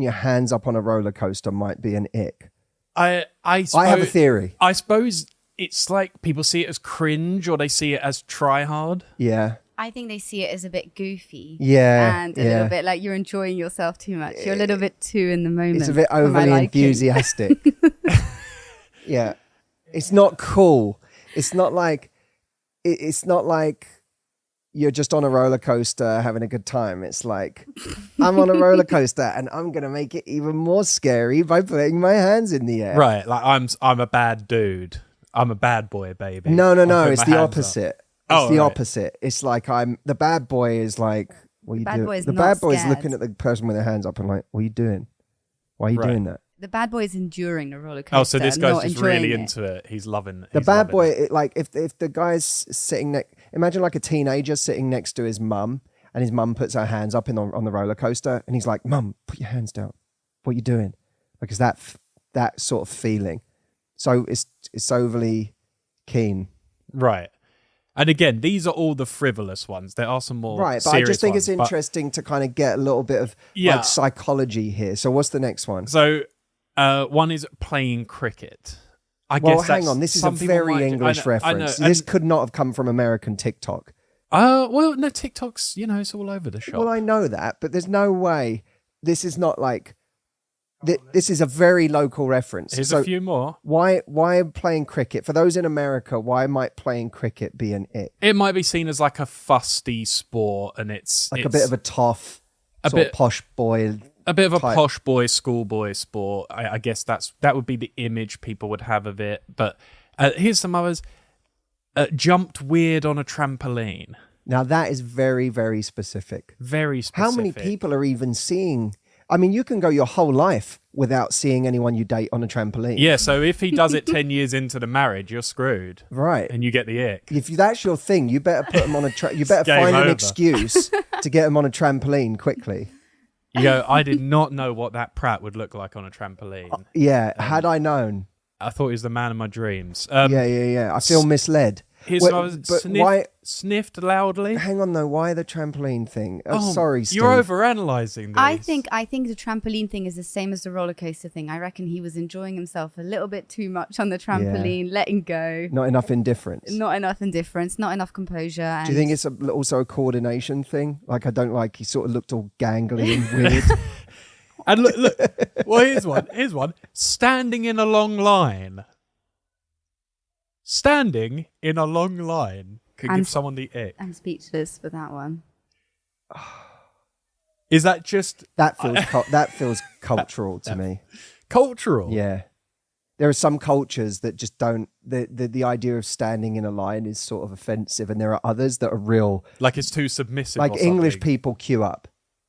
your hands up on a roller coaster might be an ick? I have a theory. I suppose it's like people see it as cringe or they see it as try hard. Yeah. I think they see it as a bit goofy. Yeah. And a little bit like you're enjoying yourself too much. You're a little bit too in the moment. It's a bit overly enthusiastic. Yeah. It's not cool. It's not like you're just on a roller coaster having a good time. It's like, I'm on a roller coaster and I'm going to make it even more scary by putting my hands in the air. Right. Like I'm a bad dude. I'm a bad boy, baby. No. It's the opposite. It's the opposite. It's like the bad boy is like, what are you doing? The bad boy is looking at the person with their hands up and like, what are you doing? Why are you doing that? The bad boy is enduring the roller coaster. Oh, so this guy's just really into it. He's loving it. The bad boy, like if the guy's sitting imagine like a teenager sitting next to his mum, and his mum puts her hands up on the roller coaster, and he's like, "Mum, put your hands down. What are you doing?" Because that sort of feeling. So it's overly keen. Right. And again, these are all the frivolous ones. There are some more Right, but I just think ones, it's interesting to kind of get a little bit of like psychology here. So what's the next one? So one is playing cricket. Well, hang on. This is a very English reference. This could not have come from American TikTok. Well, no, TikTok's, it's all over the shop. Well, I know that, but there's no way. This is not like... This is a very local reference. Here's a few more. Why playing cricket? For those in America, why might playing cricket be an ick? It might be seen as like a fusty sport, and it's a bit of a tough, posh boy. A bit of a type. posh boy, schoolboy sport. I guess that would be the image people would have of it. But here's some others. Jumped weird on a trampoline. Now that is very, very specific. Very specific. How many people are even seeing... I mean, you can go your whole life without seeing anyone you date on a trampoline. Yeah, so if he does it 10 years into the marriage, you're screwed. Right. And you get the ick. If that's your thing, you better put him on you better find an excuse to get him on a trampoline quickly. You go, I did not know what that prat would look like on a trampoline. Had I known. I thought he was the man of my dreams. Yeah. I feel misled. Here's sniffed loudly. Hang on though, why the trampoline thing? Sorry, Steve. You're overanalyzing this. I think the trampoline thing is the same as the roller coaster thing. I reckon he was enjoying himself a little bit too much on the trampoline, letting go. Not enough indifference. Not enough composure. And do you think it's also a coordination thing? Like, I don't like he sort of looked all gangly and weird. And look. Well, here's one. Standing in a long line. Standing in a long line could give someone the ick. I'm speechless for that one. Is that just... That feels cultural to me. Cultural? Yeah. There are some cultures that just don't... The idea of standing in a line is sort of offensive, and there are others that are real... Like it's too submissive Like or English something. people queue up.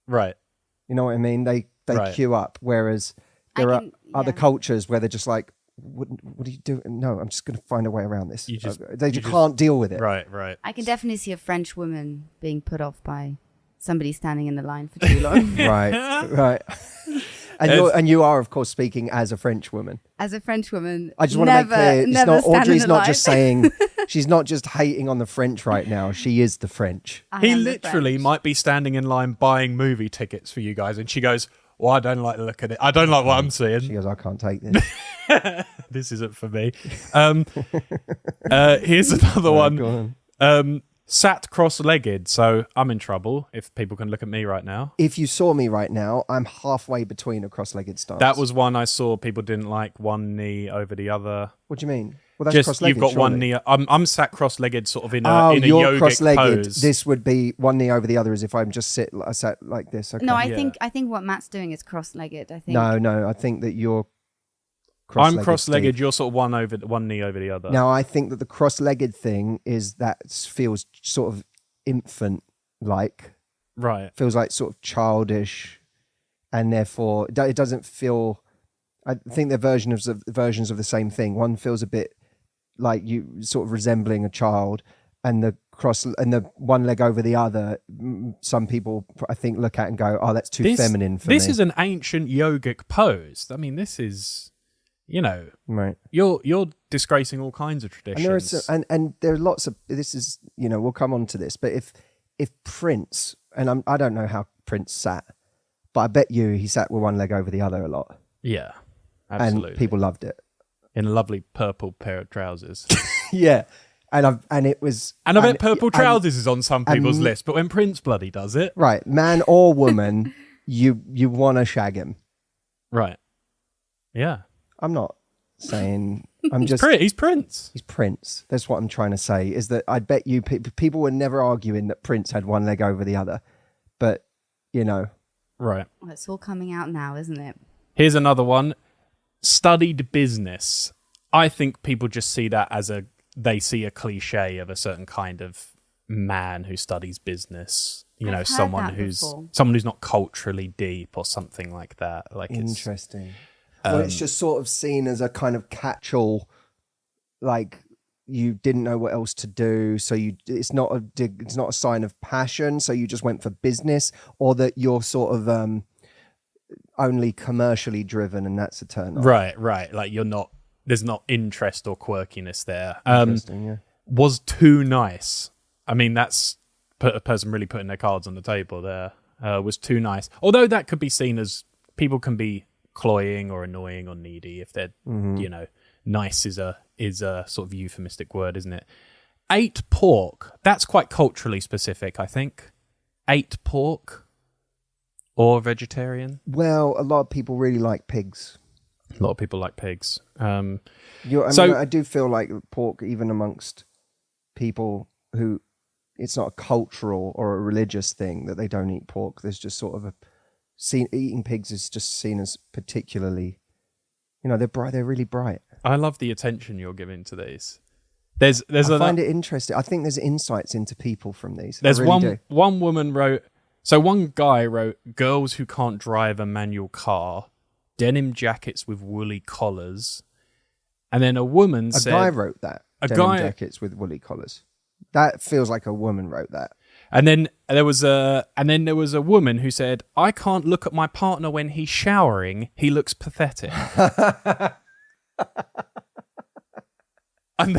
Right. You know what I mean? They queue up, whereas there are other cultures where they're just like, what are you doing? No, I'm just going to find a way around this. They just can't deal with it. Right. I can definitely see a French woman being put off by somebody standing in the line for too long. Right. And you are, of course, speaking as a French woman. As a French woman, I just want to make clear, Audrey's not just saying, she's not just hating on the French right now. She is the French. He literally might be standing in line buying movie tickets for you guys, and she goes, well, I don't like the look at it. I don't like what I'm seeing. She goes, I can't take this. This isn't for me. Here's another one. Sat cross-legged, so I'm in trouble if people can look at me right now. If you saw me right now, I'm halfway between a cross-legged stance. That was one I saw people didn't like, one knee over the other. What do you mean? Well, that's cross-legged, you've got surely. one knee. I'm sat cross-legged sort of in a yogic cross-legged. pose. This would be one knee over the other as if I'm just sat like this. Okay. No, I think what Matt's doing is cross-legged. I think. No, I think that you're I'm cross-legged. You're sort of one knee over the other. Now, I think that the cross-legged thing is that feels sort of infant-like. Right. Feels like sort of childish, and therefore it doesn't feel. I think they're versions of the same thing. One feels a bit like you sort of resembling a child, and the one leg over the other. Some people, I think, look at and go, "Oh, that's too feminine for me." This is an ancient yogic pose. I mean, this is. Right. You're disgracing all kinds of traditions. And there are lots of this is we'll come on to this, but if Prince and I don't know how Prince sat, but I bet you he sat with one leg over the other a lot. Yeah, absolutely. And people loved it. In a lovely purple pair of trousers. Yeah, and it was. And I bet purple trousers is on some people's list, but when Prince bloody does it, right, man or woman, you want to shag him. Right. Yeah. I'm not saying. I'm just. He's Prince. He's Prince. That's what I'm trying to say. Is that I bet you people were never arguing that Prince had one leg over the other, but Right. Well, it's all coming out now, isn't it? Here's another one. Studied business. I think people just see that as they see a cliche of a certain kind of man who studies business. Someone who's not culturally deep or something like that. Like interesting. Well, it's just sort of seen as a kind of catch-all, like you didn't know what else to do, so it's not a sign of passion, so you just went for business, or that you're sort of only commercially driven, and that's a turn off. Right. Like there's not interest or quirkiness there. Interesting, yeah. was too nice. I mean, that's a person really putting their cards on the table there. Was too nice. Although that could be seen as people can be cloying or annoying or needy if they're, nice is a sort of euphemistic word, isn't it? Ate pork. That's quite culturally specific, I think. Ate pork or vegetarian. Well, a lot of people really like pigs. A lot of people like pigs. I do feel like pork, even amongst people who, it's not a cultural or a religious thing that they don't eat pork. There's just sort of eating pigs is just seen as particularly, they're bright. They're really bright. I love the attention you're giving to these. I find it interesting. I think there's insights into people from these. There's one woman wrote. So one guy wrote, girls who can't drive a manual car, denim jackets with woolly collars. And then a woman said... A guy wrote that. Denim jackets with woolly collars. That feels like a woman wrote that. And then there was a woman who said, I can't look at my partner when he's showering. He looks pathetic. And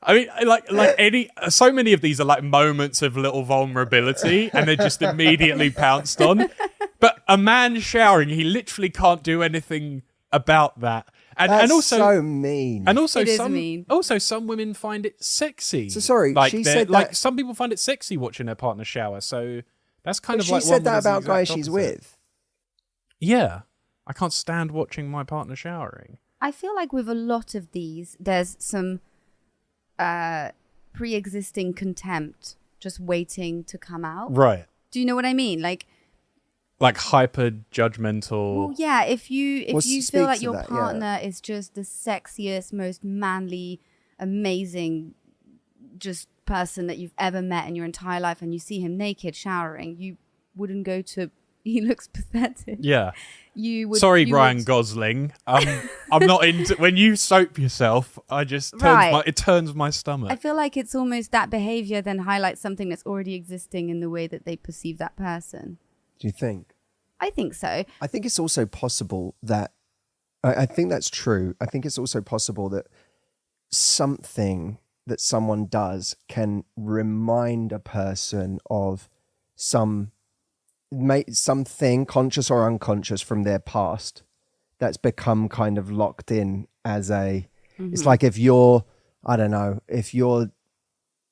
I mean, so many of these are like moments of little vulnerability, and they're just immediately pounced on. But a man showering, he literally can't do anything about that. That's also so mean. And also, it is mean. Also, some women find it sexy. So sorry, she said that. Like some people find it sexy watching their partner shower. So that's kind of like she said that about guys she's with. Yeah, I can't stand watching my partner showering. I feel like with a lot of these, there's some pre-existing contempt just waiting to come out. Right. Do you know what I mean? Like hyper judgmental. Well, yeah. If you feel like your partner is just the sexiest, most manly, amazing, just person that you've ever met in your entire life, and you see him naked showering, you wouldn't go to. He looks pathetic. Yeah. You would. Sorry, Ryan Gosling. I'm not into when you soap yourself. I just it turns my stomach. I feel like it's almost that behavior then highlights something that's already existing in the way that they perceive that person. Do you think? I think so. I think it's also possible that I think that's true. I think it's also possible that something that someone does can remind a person of something conscious or unconscious from their past that's become kind of locked in as it's like if your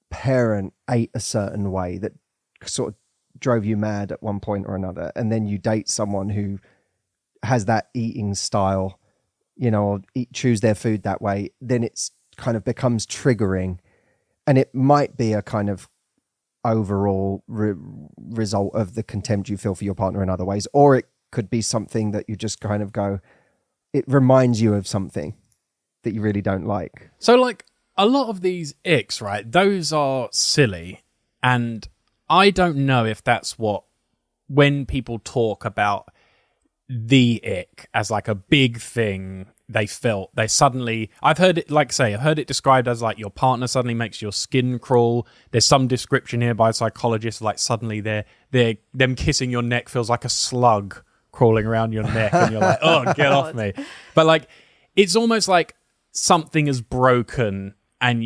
parent ate a certain way that sort of drove you mad at one point or another, and then you date someone who has that eating style, or choose their food that way, then it's kind of becomes triggering, and it might be a kind of overall result of the contempt you feel for your partner in other ways, or it could be something that you just kind of go, it reminds you of something that you really don't like. So like a lot of these icks, right, those are silly, and I don't know if that's when people talk about the ick as like a big thing they felt, I've heard it described as like your partner suddenly makes your skin crawl. There's some description here by psychologists like suddenly them kissing your neck feels like a slug crawling around your neck, and you're like, oh, get off me. But like, it's almost like something is broken, and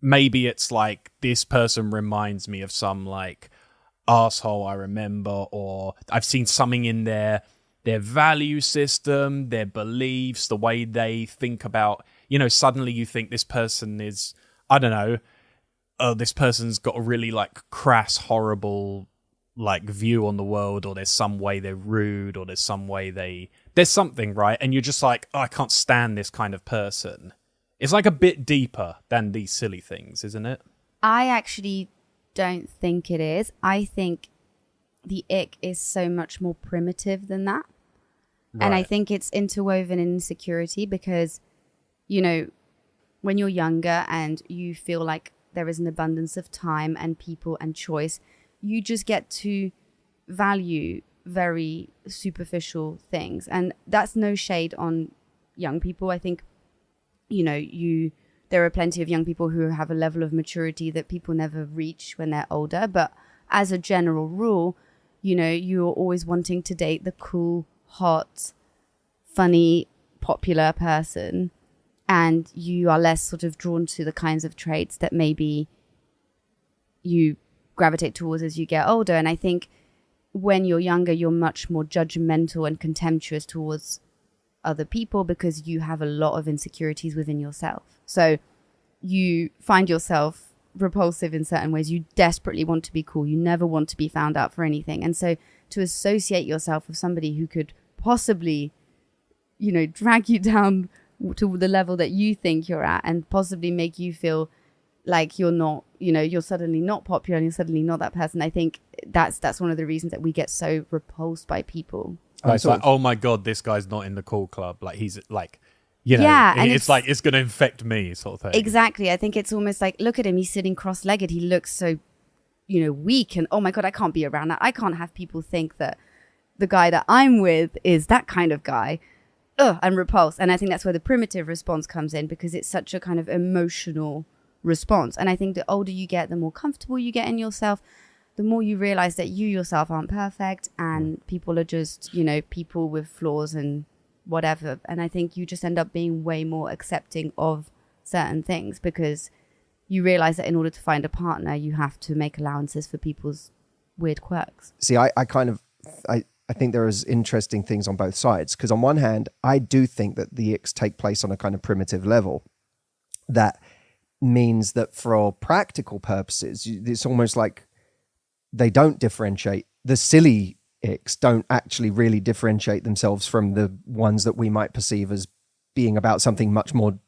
maybe it's like, this person reminds me of some like asshole I remember, or I've seen something in their value system, their beliefs, the way they think about, suddenly you think this person is, I don't know, this person's got a really like crass, horrible like view on the world, or there's some way they're rude, or there's something, right? And you're just like, oh, I can't stand this kind of person. It's like a bit deeper than these silly things, isn't it? I actually don't think it is. I think the ick is so much more primitive than that. Right. And I think it's interwoven in insecurity because, when you're younger and you feel like there is an abundance of time and people and choice, you just get to value very superficial things. And that's no shade on young people. I think, there are plenty of young people who have a level of maturity that people never reach when they're older. But as a general rule, you're always wanting to date the cool, hot, funny, popular person. and you are less sort of drawn to the kinds of traits that maybe you gravitate towards as you get older. And I think when you're younger, you're much more judgmental and contemptuous towards other people because you have a lot of insecurities within yourself. So you find yourself repulsive in certain ways. You desperately want to be cool. You never want to be found out for anything. And so to associate yourself with somebody who could possibly, you know, drag you down to the level that you think you're at and possibly make you feel like you're not, you know, you're suddenly not popular and you're suddenly not that person. I think that's one of the reasons that we get so repulsed by people. It's like, oh my God, this guy's not in the cool club. Like he's like, you know, yeah, and it's like, it's going to infect me sort of thing. Exactly. I think it's almost like, look at him. He's sitting cross-legged. He looks so, you know, weak. And oh my God, I can't be around that. I can't have people think that the guy that I'm with is that kind of guy. Ugh, I'm repulsed. And I think that's where the primitive response comes in, because it's such a kind of emotional response. And I think the older you get, the more comfortable you get in yourself, the more you realize that you yourself aren't perfect and people are just, you know, people with flaws and whatever. And I think you just end up being way more accepting of certain things because you realize that in order to find a partner, you have to make allowances for people's weird quirks. See, I think there is interesting things on both sides, because on one hand, I do think that the icks take place on a kind of primitive level. That means that for practical purposes, it's almost like they don't differentiate. The silly icks don't actually really differentiate themselves from the ones that we might perceive as being about something much more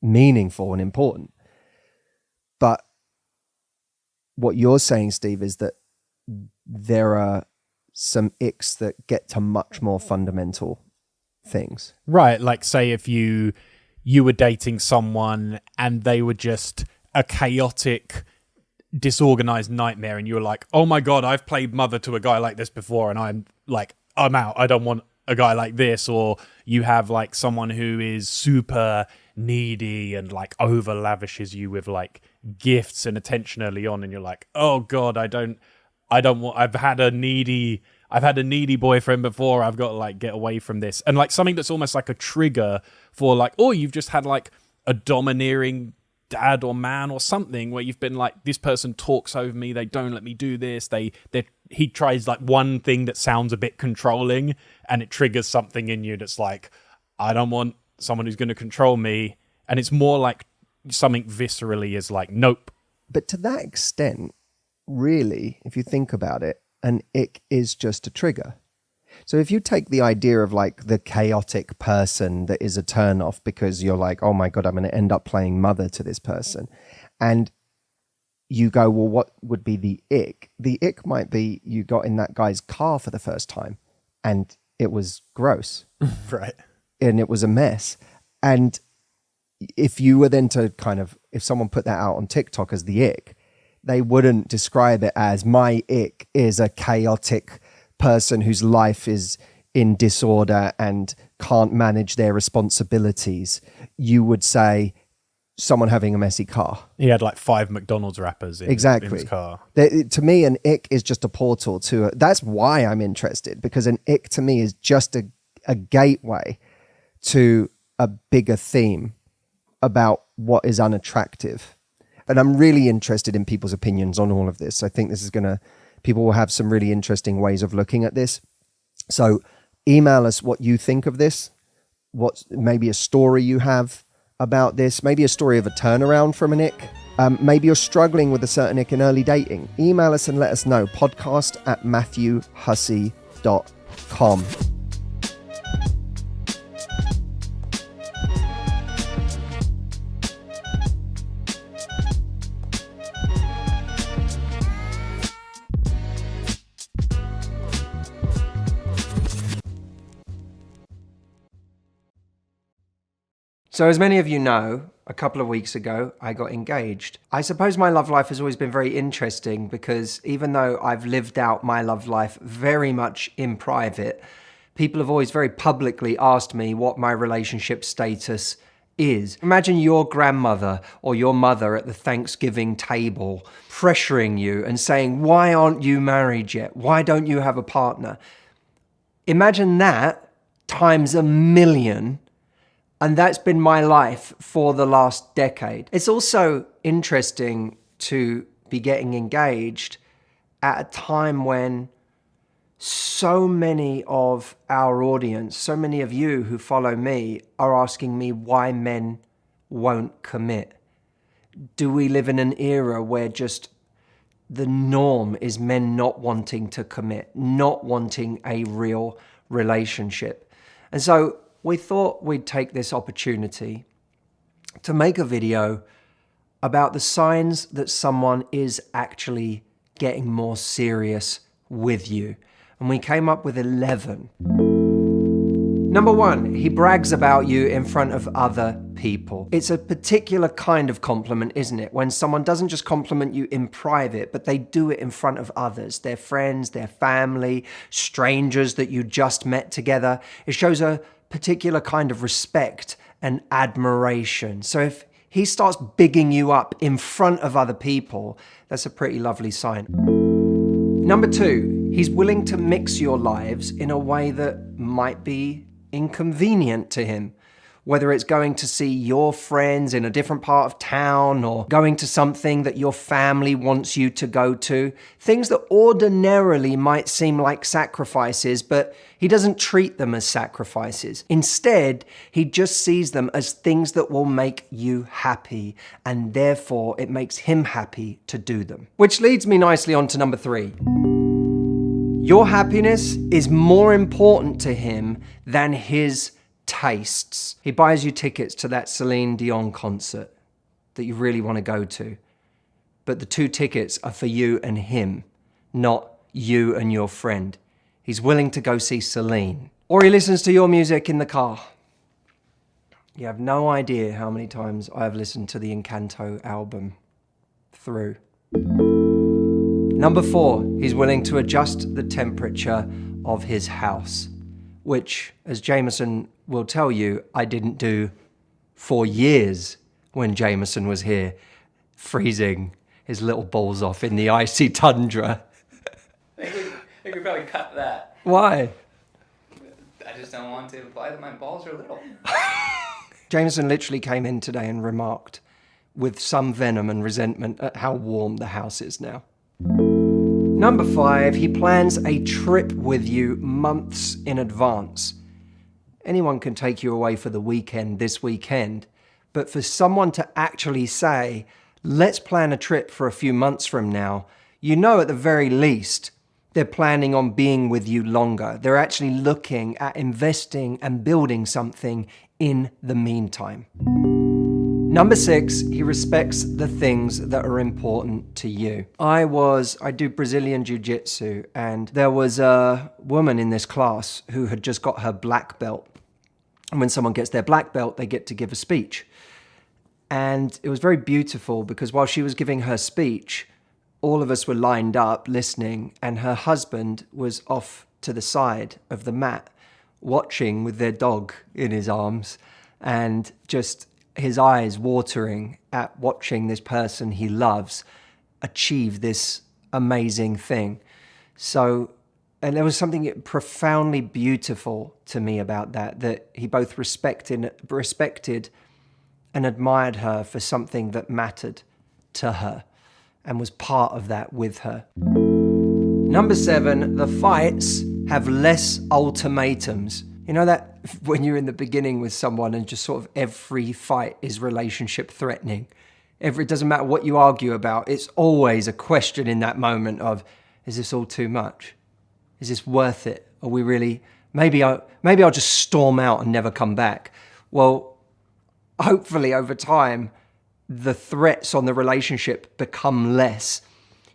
meaningful and important. But what you're saying, Steve, is that there are some icks that get to much more fundamental things. Right. Like say if you were dating someone and they were just a chaotic, disorganized nightmare and you were like, oh my God, I've played mother to a guy like this before and I'm out. I don't want a guy like this. Or you have like someone who is super needy and like over lavishes you with like gifts and attention early on and you're like, oh God, I don't want, I've had a needy boyfriend before. I've got to like get away from this. And like something that's almost like a trigger for like, oh, you've just had like a domineering dad or man or something where you've been like, this person talks over me. They don't let me do this. He tries like one thing that sounds a bit controlling and it triggers something in you that's like, I don't want someone who's going to control me. And it's more like something viscerally is like, nope. But to that extent, really, if you think about it, an ick is just a trigger. So if you take the idea of like the chaotic person that is a turn-off because you're like, oh my God, I'm going to end up playing mother to this person. And you go, well, what would be the ick? The ick might be you got in that guy's car for the first time and it was gross. Right. And it was a mess. And if you were then to kind of, if someone put that out on TikTok as the ick, they wouldn't describe it as my ick is a chaotic person whose life is in disorder and can't manage their responsibilities. You would say someone having a messy car. He had like 5 McDonald's wrappers in his car. To me, an ick is just a portal to that's why I'm interested, because an ick to me is just a gateway to a bigger theme about what is unattractive. And I'm really interested in people's opinions on all of this. I think this is people will have some really interesting ways of looking at this. So email us what you think of this, what maybe a story you have about this, maybe a story of a turnaround from an ick. Maybe you're struggling with a certain ick in early dating. Email us and let us know. podcast@matthewhussey.com. So as many of you know, a couple of weeks ago, I got engaged. I suppose my love life has always been very interesting because even though I've lived out my love life very much in private, people have always very publicly asked me what my relationship status is. Imagine your grandmother or your mother at the Thanksgiving table pressuring you and saying, why aren't you married yet? Why don't you have a partner? Imagine that times a million And that's been my life for the last decade. It's also interesting to be getting engaged at a time when so many of our audience, so many of you who follow me are asking me why men won't commit. Do we live in an era where just the norm is men not wanting to commit, not wanting a real relationship? And so we thought we'd take this opportunity to make a video about the signs that someone is actually getting more serious with you. And we came up with 11. Number 1, he brags about you in front of other people. It's a particular kind of compliment, isn't it? When someone doesn't just compliment you in private, but they do it in front of others, their friends, their family, strangers that you just met together. It shows a particular kind of respect and admiration. So if he starts bigging you up in front of other people, that's a pretty lovely sign. Number 2, he's willing to mix your lives in a way that might be inconvenient to him. Whether it's going to see your friends in a different part of town or going to something that your family wants you to go to. Things that ordinarily might seem like sacrifices, but he doesn't treat them as sacrifices. Instead, he just sees them as things that will make you happy, and therefore it makes him happy to do them. Which leads me nicely on to number 3. Your happiness is more important to him than his tastes. He buys you tickets to that Celine Dion concert that you really want to go to. But the 2 tickets are for you and him, not you and your friend. He's willing to go see Celine. Or he listens to your music in the car. You have no idea how many times I've listened to the Encanto album through. Number 4, he's willing to adjust the temperature of his house, which, as Jameson will tell you, I didn't do for years when Jameson was here, freezing his little balls off in the icy tundra. I think we could probably cut that. Why? I just don't want to imply that my balls are little. Jameson literally came in today and remarked with some venom and resentment at how warm the house is now. Number 5, he plans a trip with you months in advance. Anyone can take you away for the weekend this weekend, but for someone to actually say, let's plan a trip for a few months from now, you know at the very least they're planning on being with you longer. They're actually looking at investing and building something in the meantime. Number 6, he respects the things that are important to you. I do Brazilian Jiu-Jitsu, and there was a woman in this class who had just got her black belt. And when someone gets their black belt, they get to give a speech. And it was very beautiful because while she was giving her speech, all of us were lined up listening, and her husband was off to the side of the mat watching with their dog in his arms, and just his eyes watering at watching this person he loves achieve this amazing thing. So, and there was something profoundly beautiful to me about that he both respected and admired her for something that mattered to her and was part of that with her. Number 7, the fights have less ultimatums. You know that when you're in the beginning with someone and just sort of every fight is relationship threatening. It doesn't matter what you argue about, it's always a question in that moment of, is this all too much? Is this worth it? Are we really, maybe I'll just storm out and never come back. Well, hopefully over time, the threats on the relationship become less.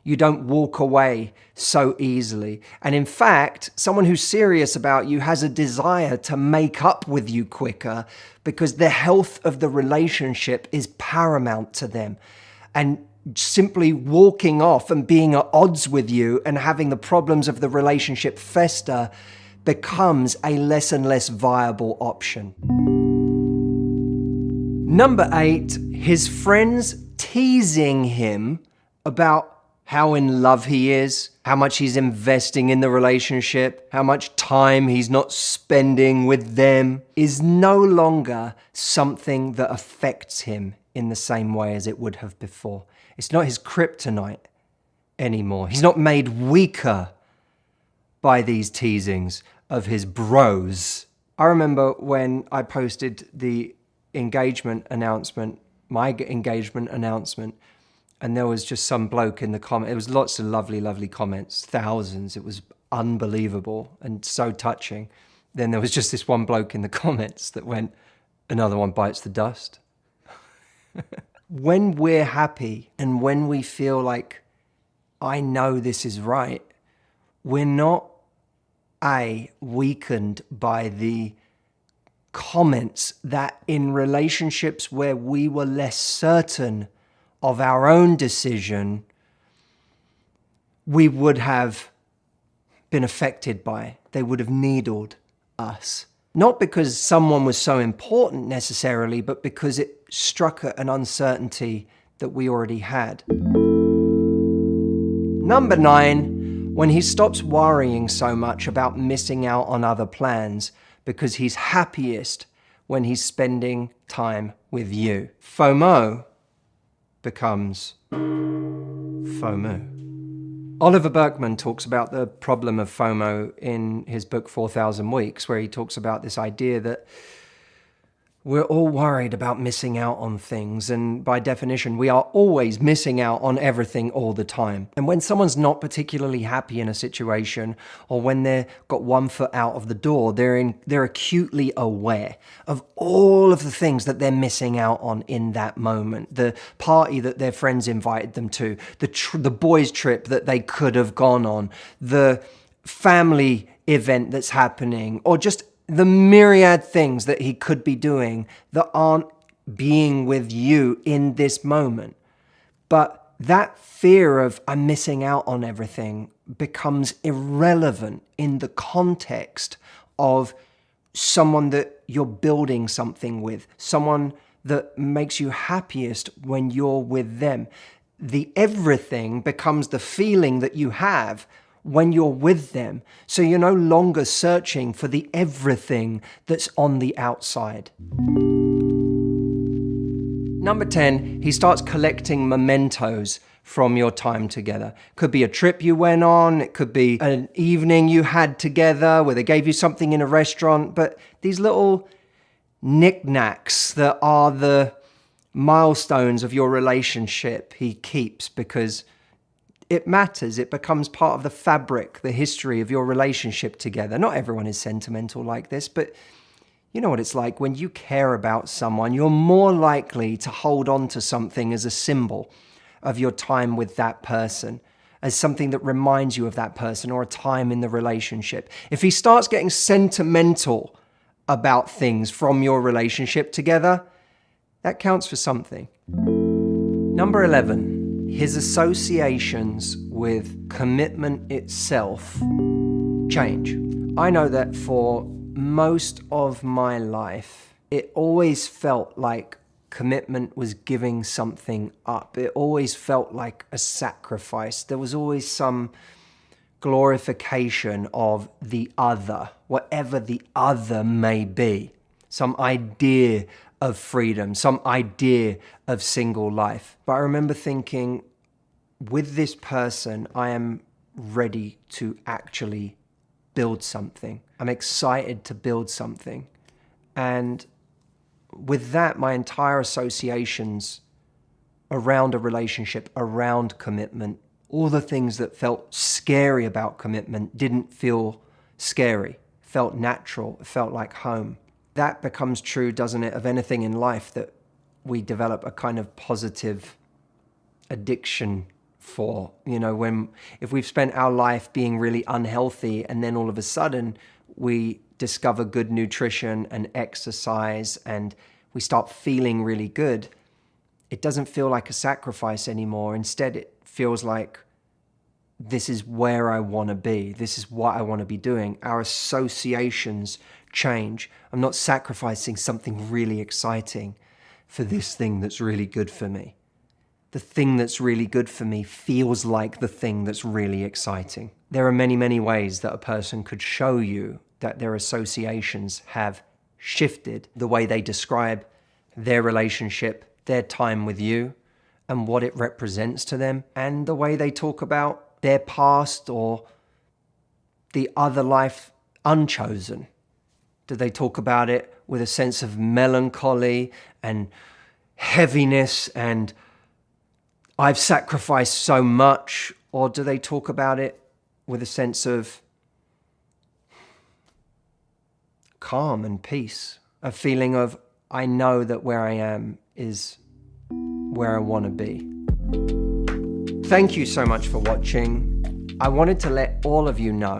You don't walk away so easily. And in fact, someone who's serious about you has a desire to make up with you quicker because the health of the relationship is paramount to them. And simply walking off and being at odds with you and having the problems of the relationship fester becomes a less and less viable option. Number 8, his friends teasing him about how in love he is, how much he's investing in the relationship, how much time he's not spending with them, is no longer something that affects him in the same way as it would have before. It's not his kryptonite anymore. He's not made weaker by these teasings of his bros. I remember when I posted the engagement announcement, my engagement announcement, and there was just some bloke in the comment. It was lots of lovely, lovely comments, thousands. It was unbelievable and so touching. Then there was just this one bloke in the comments that went, another one bites the dust. When we're happy and when we feel like, I know this is right, we're not weakened by the comments that in relationships where we were less certain of our own decision, we would have been affected by. They would have needled us. Not because someone was so important necessarily, but because it struck at an uncertainty that we already had. Number 9, when he stops worrying so much about missing out on other plans because he's happiest when he's spending time with you. FOMO becomes FOMO. Oliver Burkeman talks about the problem of FOMO in his book 4,000 Weeks, where he talks about this idea that we're all worried about missing out on things, and by definition, we are always missing out on everything all the time. And when someone's not particularly happy in a situation, or when they've got one foot out of the door, they're acutely aware of all of the things that they're missing out on in that moment. The party that their friends invited them to, the boys' trip that they could have gone on, the family event that's happening, or just the myriad things that he could be doing that aren't being with you in this moment. But that fear of I'm missing out on everything becomes irrelevant in the context of someone that you're building something with, someone that makes you happiest when you're with them. The everything becomes the feeling that you have when you're with them. So you're no longer searching for the everything that's on the outside. Number 10, he starts collecting mementos from your time together. Could be a trip you went on, it could be an evening you had together where they gave you something in a restaurant, but these little knickknacks that are the milestones of your relationship he keeps because it matters. It becomes part of the fabric, the history of your relationship together. Not everyone is sentimental like this, but you know what it's like when you care about someone, you're more likely to hold on to something as a symbol of your time with that person, as something that reminds you of that person or a time in the relationship. If he starts getting sentimental about things from your relationship together, that counts for something. Number 11. His associations with commitment itself change. I know that for most of my life, it always felt like commitment was giving something up. It always felt like a sacrifice. There was always some glorification of the other, whatever the other may be. Some idea of freedom, some idea of single life. But I remember thinking, with this person, I am ready to actually build something. I'm excited to build something. And with that, my entire associations around a relationship, around commitment, all the things that felt scary about commitment didn't feel scary, felt natural, it felt like home. That becomes true, doesn't it, of anything in life that we develop a kind of positive addiction for. You know, if we've spent our life being really unhealthy and then all of a sudden we discover good nutrition and exercise and we start feeling really good, it doesn't feel like a sacrifice anymore. Instead, it feels like this is where I want to be. This is what I want to be doing. Our associations change. I'm not sacrificing something really exciting for this thing that's really good for me. the thing that's really good for me feels like the thing that's really exciting. There are many, many ways that a person could show you that their associations have shifted the way they describe their relationship, their time with you, and what it represents to them, and the way they talk about their past or the other life unchosen. Do they talk about it with a sense of melancholy and heaviness and I've sacrificed so much? Or do they talk about it with a sense of calm and peace, a feeling of, I know that where I am is where I want to be? Thank you so much for watching. I wanted to let all of you know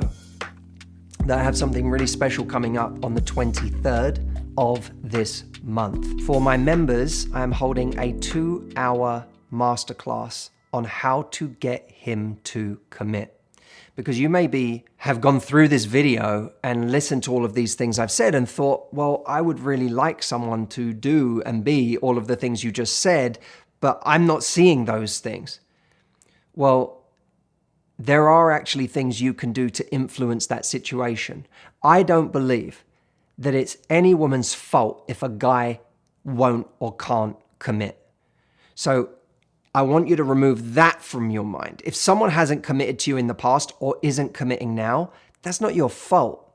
that I have something really special coming up on the 23rd of this month. For my members, I am holding a 2-hour masterclass on how to get him to commit. Because you maybe have gone through this video and listened to all of these things I've said and thought, well, I would really like someone to do and be all of the things you just said, but I'm not seeing those things. Well, there are actually things you can do to influence that situation. I don't believe that it's any woman's fault if a guy won't or can't commit. So I want you to remove that from your mind. If someone hasn't committed to you in the past or isn't committing now, that's not your fault.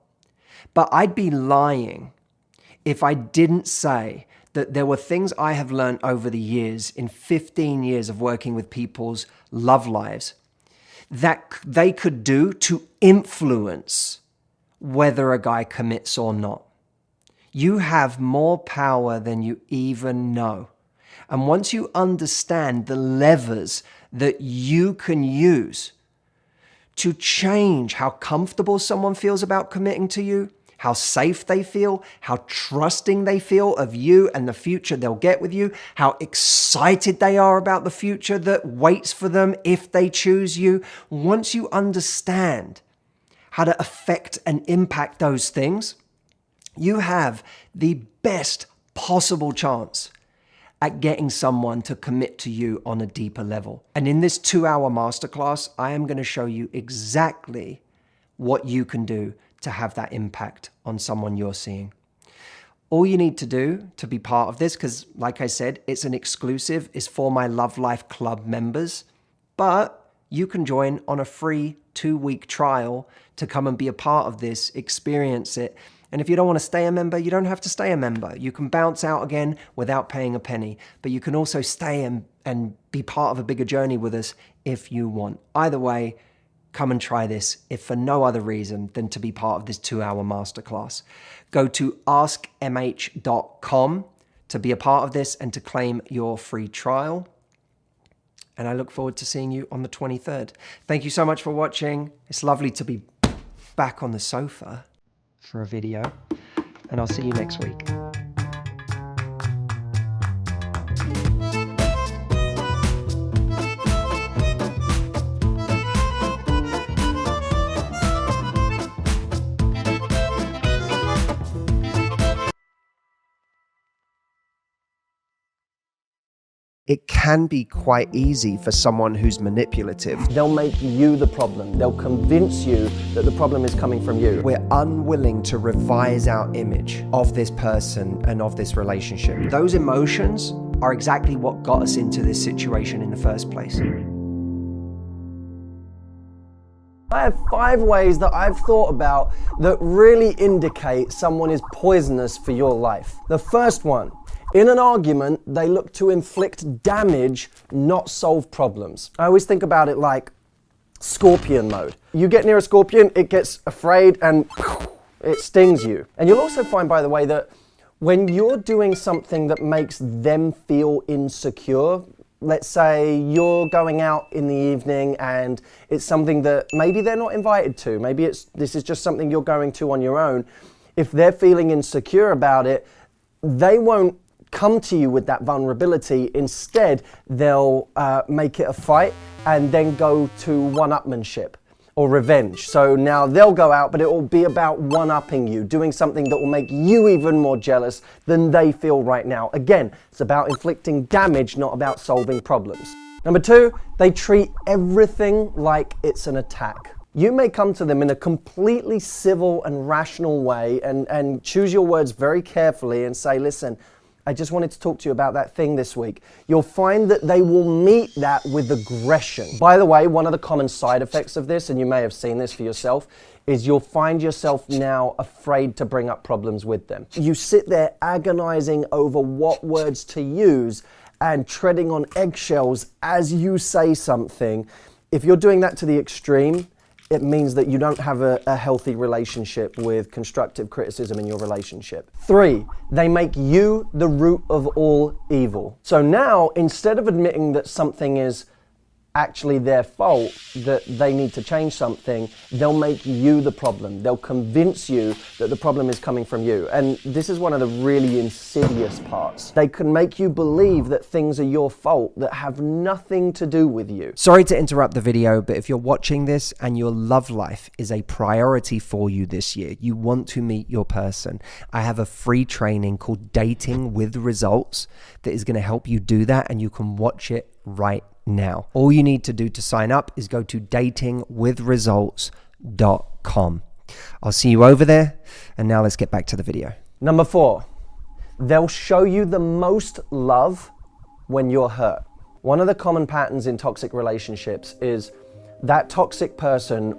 But I'd be lying if I didn't say that there were things I have learned over the years, in 15 years of working with people's love lives, that they could do to influence whether a guy commits or not. You have more power than you even know. And once you understand the levers that you can use to change how comfortable someone feels about committing to you, how safe they feel, how trusting they feel of you and the future they'll get with you, how excited they are about the future that waits for them if they choose you. Once you understand how to affect and impact those things, you have the best possible chance at getting someone to commit to you on a deeper level. And in this 2-hour masterclass, I am going to show you exactly what you can do to have that impact on someone you're seeing. All you need to do to be part of this, because like I said, it's an exclusive, is for my Love Life Club members, but you can join on a free 2-week trial to come and be a part of this, experience it. And if you don't want to stay a member, you don't have to stay a member. You can bounce out again without paying a penny, but you can also stay and be part of a bigger journey with us if you want. Either way, come and try this, if for no other reason than to be part of this 2-hour masterclass. Go to askmh.com to be a part of this and to claim your free trial. And I look forward to seeing you on the 23rd. Thank you so much for watching. It's lovely to be back on the sofa for a video, and I'll see you next week. It can be quite easy for someone who's manipulative. They'll make you the problem. They'll convince you that the problem is coming from you. We're unwilling to revise our image of this person and of this relationship. Those emotions are exactly what got us into this situation in the first place. I have 5 ways that I've thought about that really indicate someone is poisonous for your life. The first one: in an argument, they look to inflict damage, not solve problems. I always think about it like scorpion mode. You get near a scorpion, it gets afraid and it stings you. And you'll also find, by the way, that when you're doing something that makes them feel insecure, let's say you're going out in the evening and it's something that maybe they're not invited to, maybe this is just something you're going to on your own. If they're feeling insecure about it, they won't come to you with that vulnerability. Instead, they'll make it a fight and then go to one-upmanship or revenge. So now they'll go out, but it will be about one-upping you, doing something that will make you even more jealous than they feel right now. Again, it's about inflicting damage, not about solving problems. Number 2, they treat everything like it's an attack. You may come to them in a completely civil and rational way and choose your words very carefully and say, listen, I just wanted to talk to you about that thing this week. You'll find that they will meet that with aggression. By the way, one of the common side effects of this, and you may have seen this for yourself, is you'll find yourself now afraid to bring up problems with them. You sit there agonizing over what words to use and treading on eggshells as you say something. If you're doing that to the extreme, it means that you don't have a healthy relationship with constructive criticism in your relationship. 3, they make you the root of all evil. So now, instead of admitting that something is actually their fault, that they need to change something, they'll make you the problem. They'll convince you that the problem is coming from you. And this is one of the really insidious parts. They can make you believe that things are your fault that have nothing to do with you. Sorry to interrupt the video, but if you're watching this and your love life is a priority for you this year, you want to meet your person, I have a free training called Dating with Results that is going to help you do that, and you can watch it right now. All you need to do to sign up is go to datingwithresults.com. I'll see you over there, and now let's get back to the video. Number 4, they'll show you the most love when you're hurt. One of the common patterns in toxic relationships is that toxic person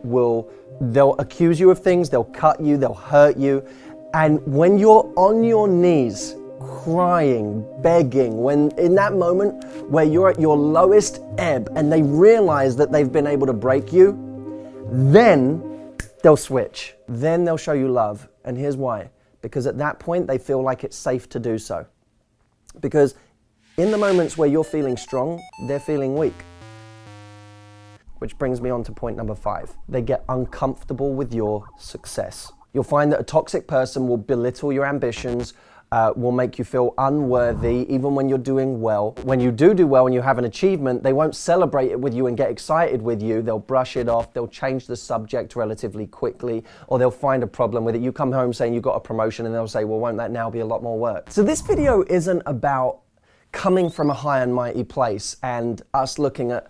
they'll accuse you of things, they'll cut you, they'll hurt you, and when you're on your knees, crying, begging, when in that moment where you're at your lowest ebb and they realize that they've been able to break you, then they'll switch. Then they'll show you love. And here's why. Because at that point, they feel like it's safe to do so. Because in the moments where you're feeling strong, they're feeling weak. Which brings me on to point number 5. They get uncomfortable with your success. You'll find that a toxic person will belittle your ambitions, will make you feel unworthy even when you're doing well. When you do well and you have an achievement, they won't celebrate it with you and get excited with you. They'll brush it off, they'll change the subject relatively quickly, or they'll find a problem with it. You come home saying you got a promotion and they'll say, well, won't that now be a lot more work? So this video isn't about coming from a high and mighty place and us looking at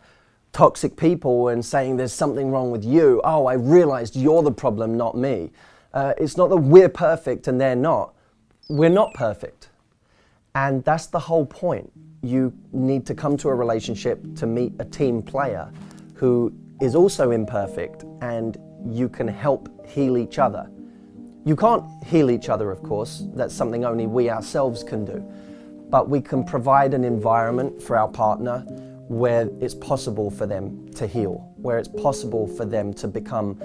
toxic people and saying there's something wrong with you. Oh, I realized you're the problem, not me. It's not that we're perfect and they're not. We're not perfect. And that's the whole point. You need to come to a relationship to meet a team player who is also imperfect, and you can help heal each other. You can't heal each other, of course. That's something only we ourselves can do. But we can provide an environment for our partner where it's possible for them to heal, where it's possible for them to become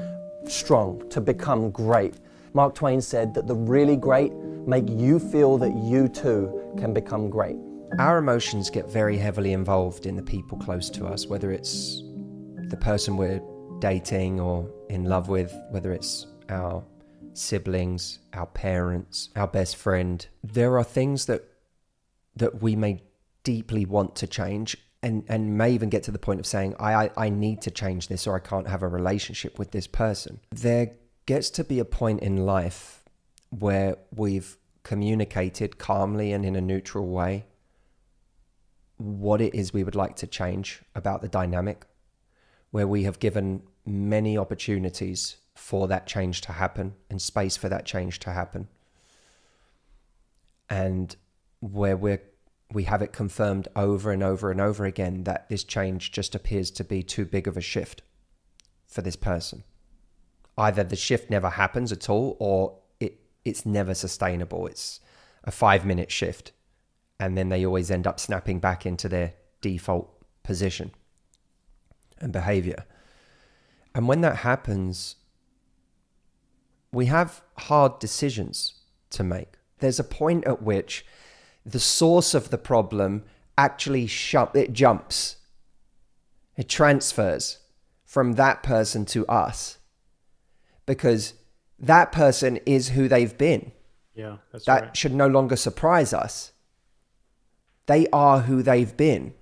strong, to become great. Mark Twain said that the really great make you feel that you too can become great. Our emotions get very heavily involved in the people close to us, whether it's the person we're dating or in love with, whether it's our siblings, our parents, our best friend. There are things that we may deeply want to change and may even get to the point of saying, I need to change this, or I can't have a relationship with this person. There gets to be a point in life where we've communicated calmly and in a neutral way what it is we would like to change about the dynamic, where we have given many opportunities for that change to happen and space for that change to happen, and where we have it confirmed over and over and over again that this change just appears to be too big of a shift for this person. Either the shift never happens at all, or it's never sustainable. It's a 5-minute shift, and then they always end up snapping back into their default position and behavior. And when that happens, we have hard decisions to make. There's a point at which the source of the problem actually jumps. It transfers from that person to us, because that person is who they've been. Yeah, that's that right. should no longer surprise us. They are who they've been.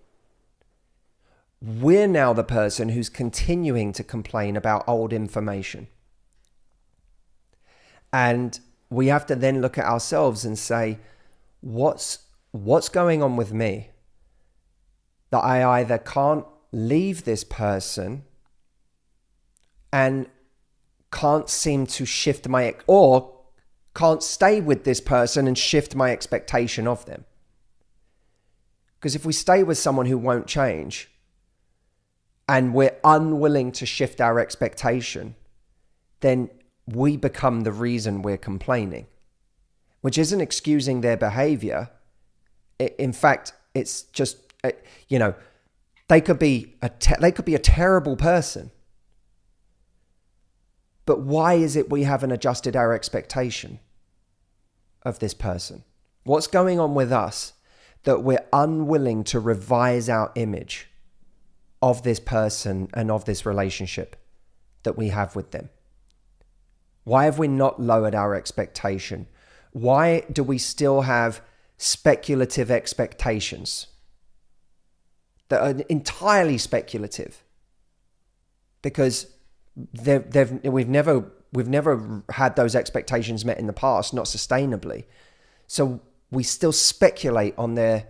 We're now the person who's continuing to complain about old information. And we have to then look at ourselves and say, what's going on with me that I either can't leave this person and can't seem to shift or can't stay with this person and shift my expectation of them. Because if we stay with someone who won't change and we're unwilling to shift our expectation, then we become the reason we're complaining, which isn't excusing their behavior. In fact, it's just, they could be a terrible person. But why is it we haven't adjusted our expectation of this person? What's going on with us that we're unwilling to revise our image of this person and of this relationship that we have with them? Why have we not lowered our expectation? Why do we still have speculative expectations that are entirely speculative? Because we've never had those expectations met in the past, not sustainably. So we still speculate on the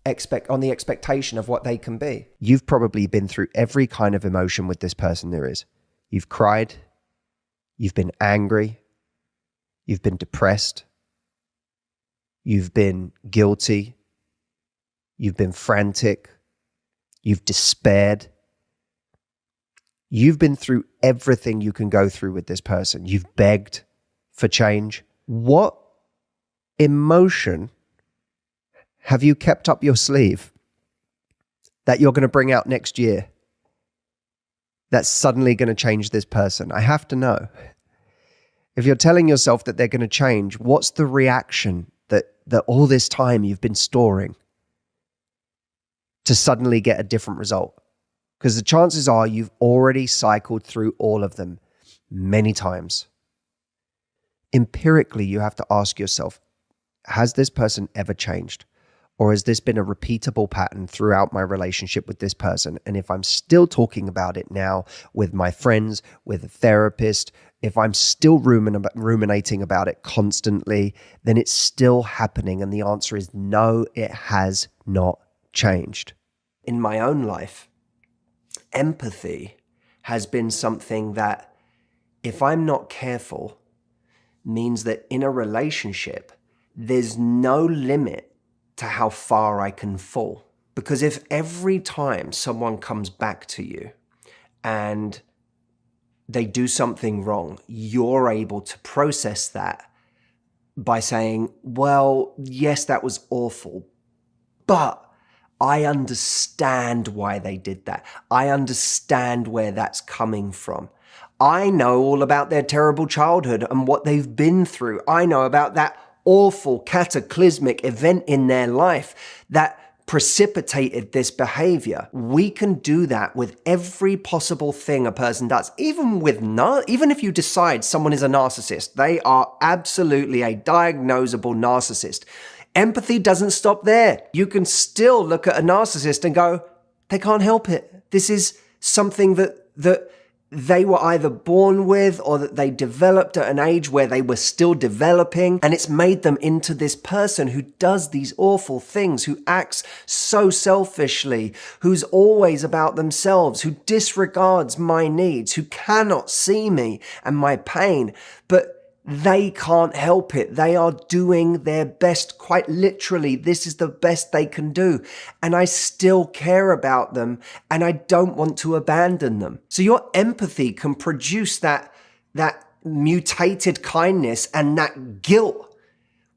expectation of what they can be. You've probably been through every kind of emotion with this person there is. You've cried, you've been angry, you've been depressed, you've been guilty, you've been frantic, you've despaired. You've been through everything you can go through with this person. You've begged for change. What emotion have you kept up your sleeve that you're going to bring out next year that's suddenly going to change this person? I have to know. If you're telling yourself that they're going to change, what's the reaction that all this time you've been storing to suddenly get a different result? Because the chances are you've already cycled through all of them many times. Empirically, you have to ask yourself, has this person ever changed? Or has this been a repeatable pattern throughout my relationship with this person? And if I'm still talking about it now with my friends, with a therapist, if I'm still ruminating about it constantly, then it's still happening. And the answer is no, it has not changed. In my own life, empathy has been something that, if I'm not careful, means that in a relationship, there's no limit to how far I can fall. Because if every time someone comes back to you and they do something wrong, you're able to process that by saying, well, yes, that was awful, but I understand why they did that. I understand where that's coming from. I know all about their terrible childhood and what they've been through. I know about that awful cataclysmic event in their life that precipitated this behavior. We can do that with every possible thing a person does. Even if you decide someone is a narcissist, they are absolutely a diagnosable narcissist. Empathy doesn't stop there. You can still look at a narcissist and go, they can't help it. This is something that they were either born with or that they developed at an age where they were still developing, and it's made them into this person who does these awful things, who acts so selfishly, who's always about themselves, who disregards my needs, who cannot see me and my pain, but they can't help it. They are doing their best. Quite literally, this is the best they can do. And I still care about them and I don't want to abandon them. So your empathy can produce that mutated kindness and that guilt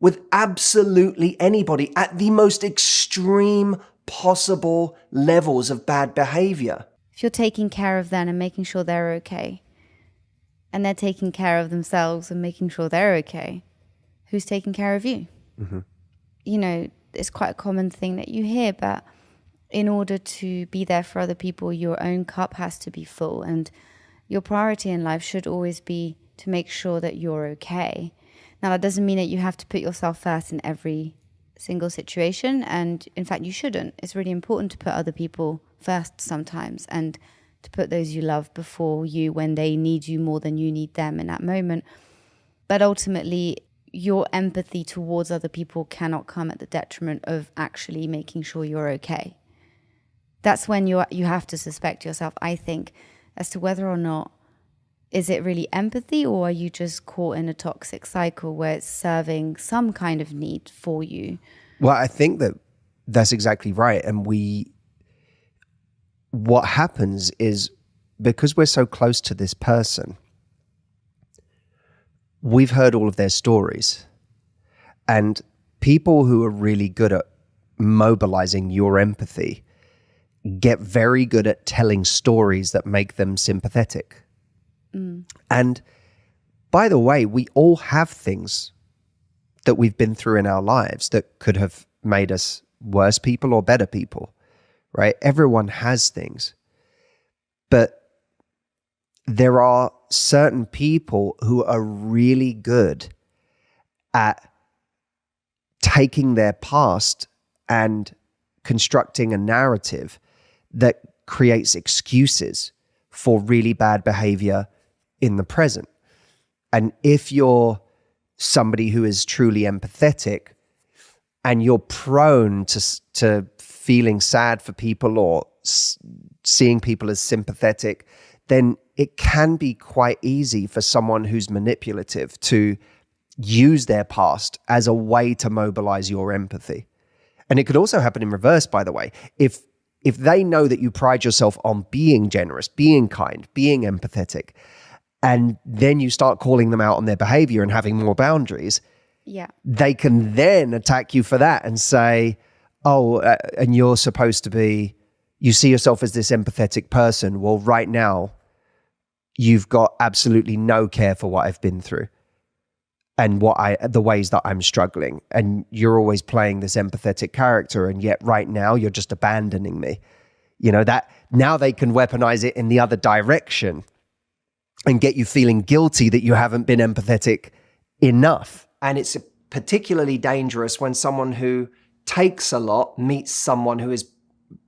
with absolutely anybody at the most extreme possible levels of bad behavior. If you're taking care of them and making sure they're okay, and they're taking care of themselves and making sure they're okay, who's taking care of you? Mm-hmm. You know, it's quite a common thing that you hear, but in order to be there for other people, your own cup has to be full. And your priority in life should always be to make sure that you're okay. Now, that doesn't mean that you have to put yourself first in every single situation. And in fact, you shouldn't. It's really important to put other people first sometimes, and to put those you love before you when they need you more than you need them in that moment. But ultimately, your empathy towards other people cannot come at the detriment of actually making sure you're okay. that's when you have to suspect yourself, I think, as to whether or not is it really empathy, or are you just caught in a toxic cycle where it's serving some kind of need for you? Well, I think that's exactly right. And what happens is, because we're so close to this person, we've heard all of their stories. And people who are really good at mobilizing your empathy get very good at telling stories that make them sympathetic. And by the way, we all have things that we've been through in our lives that could have made us worse people or better people, right? Everyone has things. But there are certain people who are really good at taking their past and constructing a narrative that creates excuses for really bad behavior in the present. And if you're somebody who is truly empathetic and you're prone to feeling sad for people or seeing people as sympathetic, then it can be quite easy for someone who's manipulative to use their past as a way to mobilize your empathy. And it could also happen in reverse, by the way. If they know that you pride yourself on being generous, being kind, being empathetic, and then you start calling them out on their behavior and having more boundaries, they can then attack you for that and say, oh, and you're supposed to be, you see yourself as this empathetic person. Well, right now, you've got absolutely no care for what I've been through and the ways that I'm struggling. And you're always playing this empathetic character, and yet right now you're just abandoning me. You know, that now they can weaponize it in the other direction and get you feeling guilty that you haven't been empathetic enough. And it's particularly dangerous when someone who takes a lot meets someone who is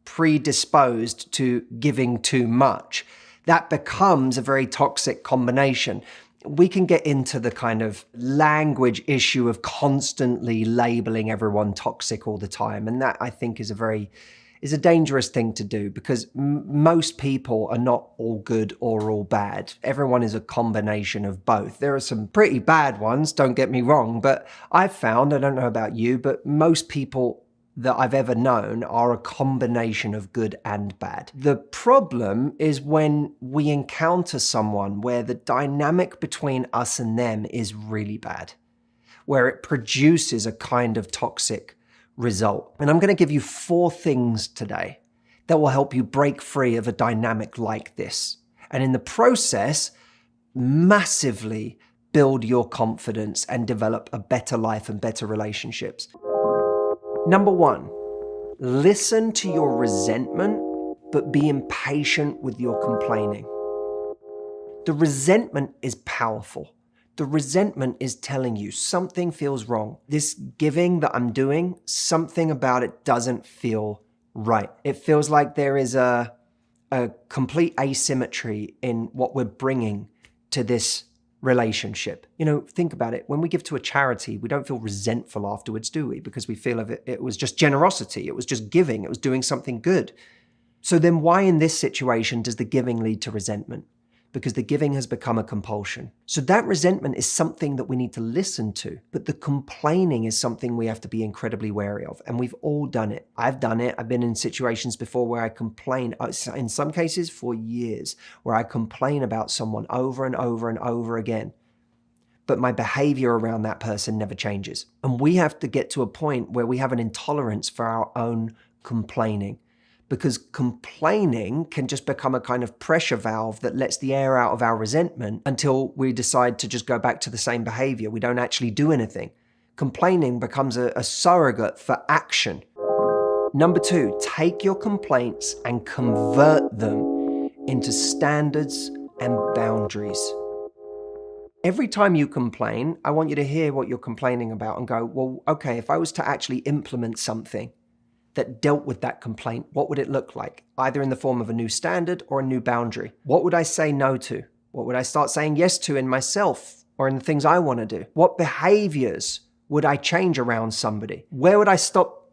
predisposed to giving too much. That becomes a very toxic combination. We can get into the kind of language issue of constantly labeling everyone toxic all the time. And that, I think, is a dangerous thing to do, because most people are not all good or all bad. Everyone is a combination of both. There are some pretty bad ones, don't get me wrong, but I've found, I don't know about you, but most people that I've ever known are a combination of good and bad. The problem is when we encounter someone where the dynamic between us and them is really bad, where it produces a kind of toxic result. And I'm going to give you 4 things today that will help you break free of a dynamic like this. And in the process, massively build your confidence and develop a better life and better relationships. Number 1, listen to your resentment, but be impatient with your complaining. The resentment is powerful. The resentment is telling you something feels wrong. This giving that I'm doing, something about it doesn't feel right. It feels like there is a complete asymmetry in what we're bringing to this relationship. You know, think about it. When we give to a charity, we don't feel resentful afterwards, do we? Because we feel it was just generosity. It was just giving. It was doing something good. So then why in this situation does the giving lead to resentment? Because the giving has become a compulsion. So that resentment is something that we need to listen to, but the complaining is something we have to be incredibly wary of. And we've all done it. I've done it. I've been in situations before where I complain, in some cases for years, where I complain about someone over and over and over again. But my behavior around that person never changes. And we have to get to a point where we have an intolerance for our own complaining. Because complaining can just become a kind of pressure valve that lets the air out of our resentment until we decide to just go back to the same behavior. We don't actually do anything. Complaining becomes a surrogate for action. Number 2, take your complaints and convert them into standards and boundaries. Every time you complain, I want you to hear what you're complaining about and go, well, okay, if I was to actually implement something that dealt with that complaint, what would it look like? Either in the form of a new standard or a new boundary. What would I say no to? What would I start saying yes to in myself or in the things I want to do? What behaviors would I change around somebody? Where would I stop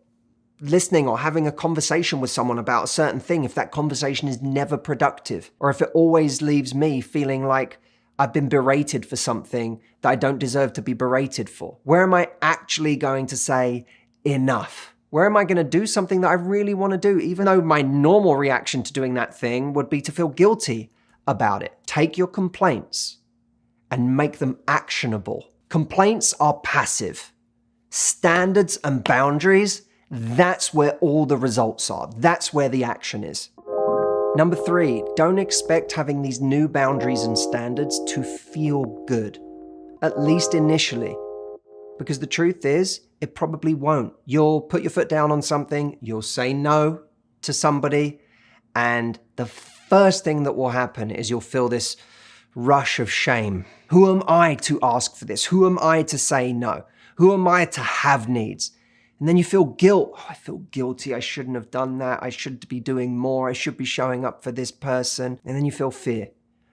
listening or having a conversation with someone about a certain thing if that conversation is never productive, or if it always leaves me feeling like I've been berated for something that I don't deserve to be berated for? Where am I actually going to say enough? Where am I going to do something that I really want to do, even though my normal reaction to doing that thing would be to feel guilty about it? Take your complaints and make them actionable. Complaints are passive. Standards and boundaries, that's where all the results are. That's where the action is. Number 3, don't expect having these new boundaries and standards to feel good, at least initially. Because the truth is, it probably won't. You'll put your foot down on something, you'll say no to somebody, and the first thing that will happen is you'll feel this rush of shame. Who am I to ask for this? Who am I to say no? Who am I to have needs? And then you feel guilt. Oh, I feel guilty. I shouldn't have done that. I should be doing more. I should be showing up for this person. And then you feel fear.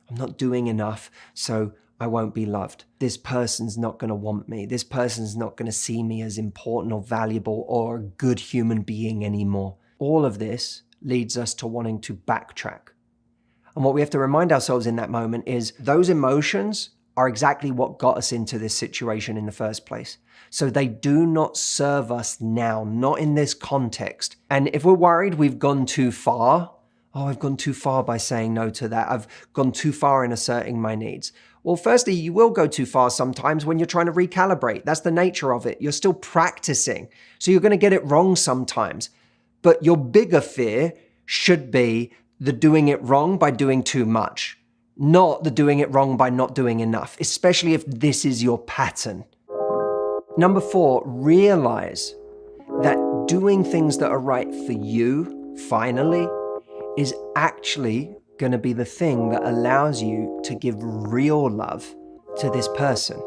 I'm not doing enough, so I won't be loved. This person's not going to want me. This person's not going to see me as important or valuable or a good human being anymore. All of this leads us to wanting to backtrack. And what we have to remind ourselves in that moment is those emotions are exactly what got us into this situation in the first place. So they do not serve us now, not in this context. And if we're worried we've gone too far, oh, I've gone too far by saying no to that. I've gone too far in asserting my needs. Well, firstly, you will go too far sometimes when you're trying to recalibrate. That's the nature of it. You're still practicing. So you're going to get it wrong sometimes. But your bigger fear should be the doing it wrong by doing too much, not the doing it wrong by not doing enough, especially if this is your pattern. Number 4, realize that doing things that are right for you, finally, is actually going to be the thing that allows you to give real love to this person.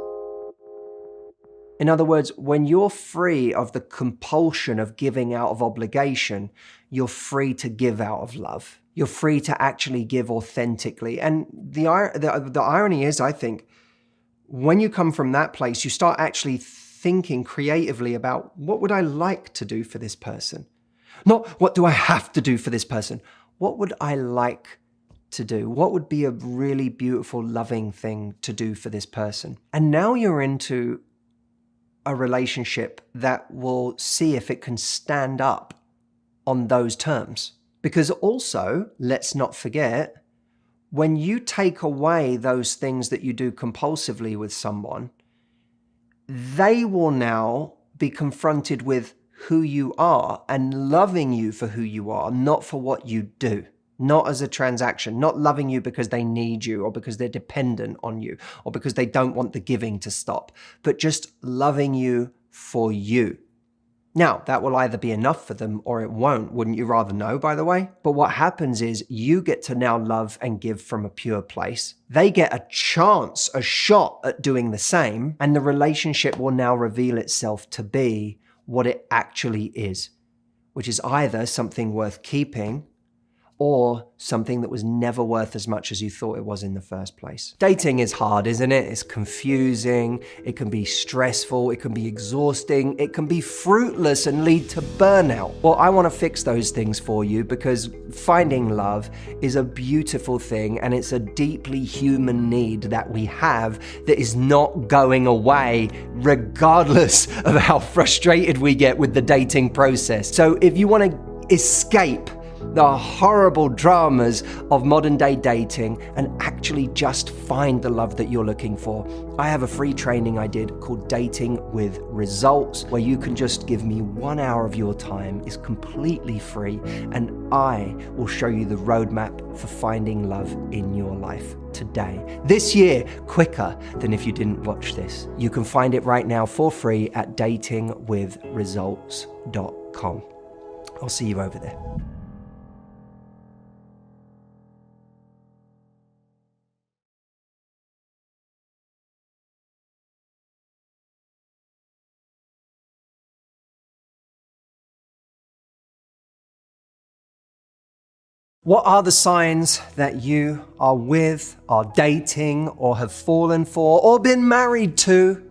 In other words, when you're free of the compulsion of giving out of obligation, you're free to give out of love. You're free to actually give authentically. And the irony is, I think, when you come from that place, you start actually thinking creatively about what would I like to do for this person? Not what do I have to do for this person? What would I like to do? What would be a really beautiful, loving thing to do for this person? And now you're into a relationship that will see if it can stand up on those terms. Because also, let's not forget, when you take away those things that you do compulsively with someone, they will now be confronted with who you are and loving you for who you are, not for what you do, not as a transaction, not loving you because they need you or because they're dependent on you or because they don't want the giving to stop, but just loving you for you. Now, that will either be enough for them or it won't. Wouldn't you rather know, by the way? But what happens is you get to now love and give from a pure place. They get a chance, a shot at doing the same, and the relationship will now reveal itself to be what it actually is, which is either something worth keeping or something that was never worth as much as you thought it was in the first place. Dating is hard, isn't it? It's confusing, it can be stressful, it can be exhausting, it can be fruitless and lead to burnout. Well, I want to fix those things for you because finding love is a beautiful thing and it's a deeply human need that we have that is not going away regardless of how frustrated we get with the dating process. So if you want to escape the horrible dramas of modern day dating and actually just find the love that you're looking for, I have a free training I did called Dating with Results, where you can just give me 1 hour of your time. It's completely free, and I will show you the roadmap for finding love in your life today. This year, quicker than if you didn't watch this. You can find it right now for free at datingwithresults.com. I'll see you over there. What are the signs that you are with, are dating, or have fallen for, or been married to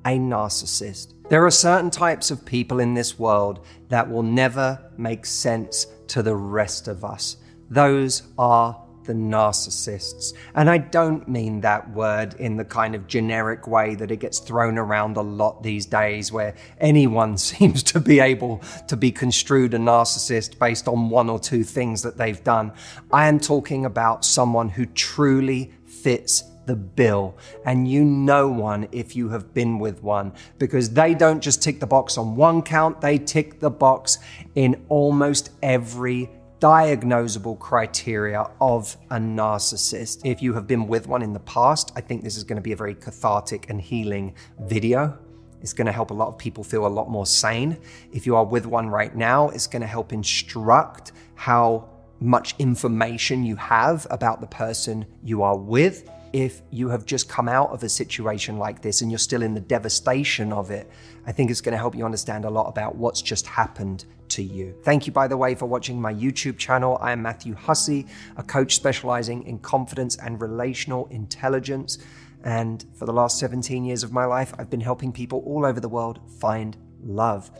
a narcissist. There are certain types of people in this world that will never make sense to the rest of us. Those are the narcissists. And I don't mean that word in the kind of generic way that it gets thrown around a lot these days, where anyone seems to be able to be construed a narcissist based on one or two things that they've done. I am talking about someone who truly fits the bill, and you know one if you have been with one, because they don't just tick the box on one count, they tick the box in almost every diagnosable criteria of a narcissist. If you have been with one in the past, I think this is going to be a very cathartic and healing video. It's going to help a lot of people feel a lot more sane. If you are with one right now, it's going to help instruct how much information you have about the person you are with. If you have just come out of a situation like this and you're still in the devastation of it, I think it's going to help you understand a lot about what's just happened to you. Thank you, by the way, for watching my YouTube channel. I am Matthew Hussey, a coach specializing in confidence and relational intelligence. And for the last 17 years of my life, I've been helping people all over the world find love.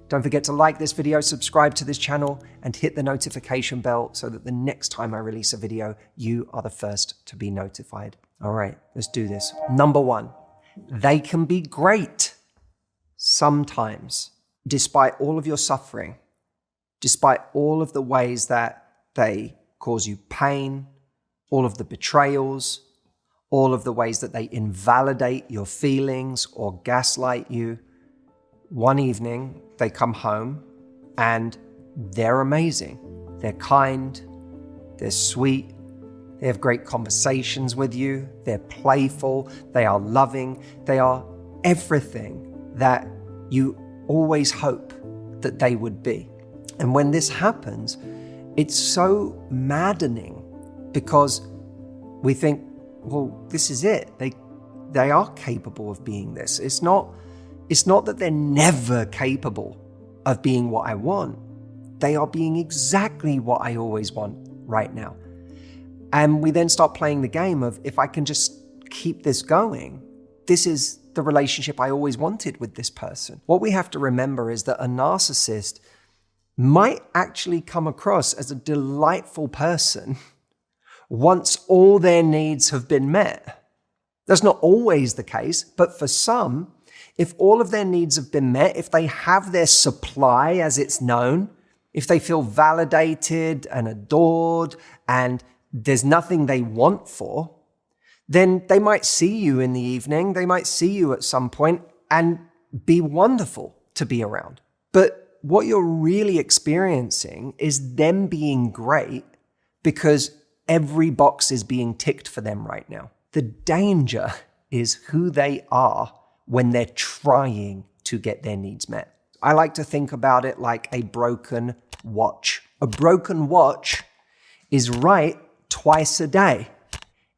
Don't forget to like this video, subscribe to this channel, and hit the notification bell so that the next time I release a video, you are the first to be notified. All right, let's do this. Number one, they can be great sometimes, despite all of your suffering, despite all of the ways that they cause you pain, all of the betrayals, all of the ways that they invalidate your feelings or gaslight you. One evening, they come home and they're amazing. They're kind, they're sweet, they have great conversations with you, they're playful, they are loving, they are everything that you always hope that they would be. And when this happens, it's so maddening because we think, well, this is it. They are capable of being this. It's not that they're never capable of being what I want. They are being exactly what I always want right now. And we then start playing the game of, if I can just keep this going, this is the relationship I always wanted with this person. What we have to remember is that a narcissist might actually come across as a delightful person once all their needs have been met. That's not always the case, but for some, if all of their needs have been met, if they have their supply as it's known, if they feel validated and adored and there's nothing they want for, then they might see you in the evening, they might see you at some point and be wonderful to be around. But what you're really experiencing is them being great because every box is being ticked for them right now. The danger is who they are when they're trying to get their needs met. I like to think about it like a broken watch. A broken watch is right twice a day.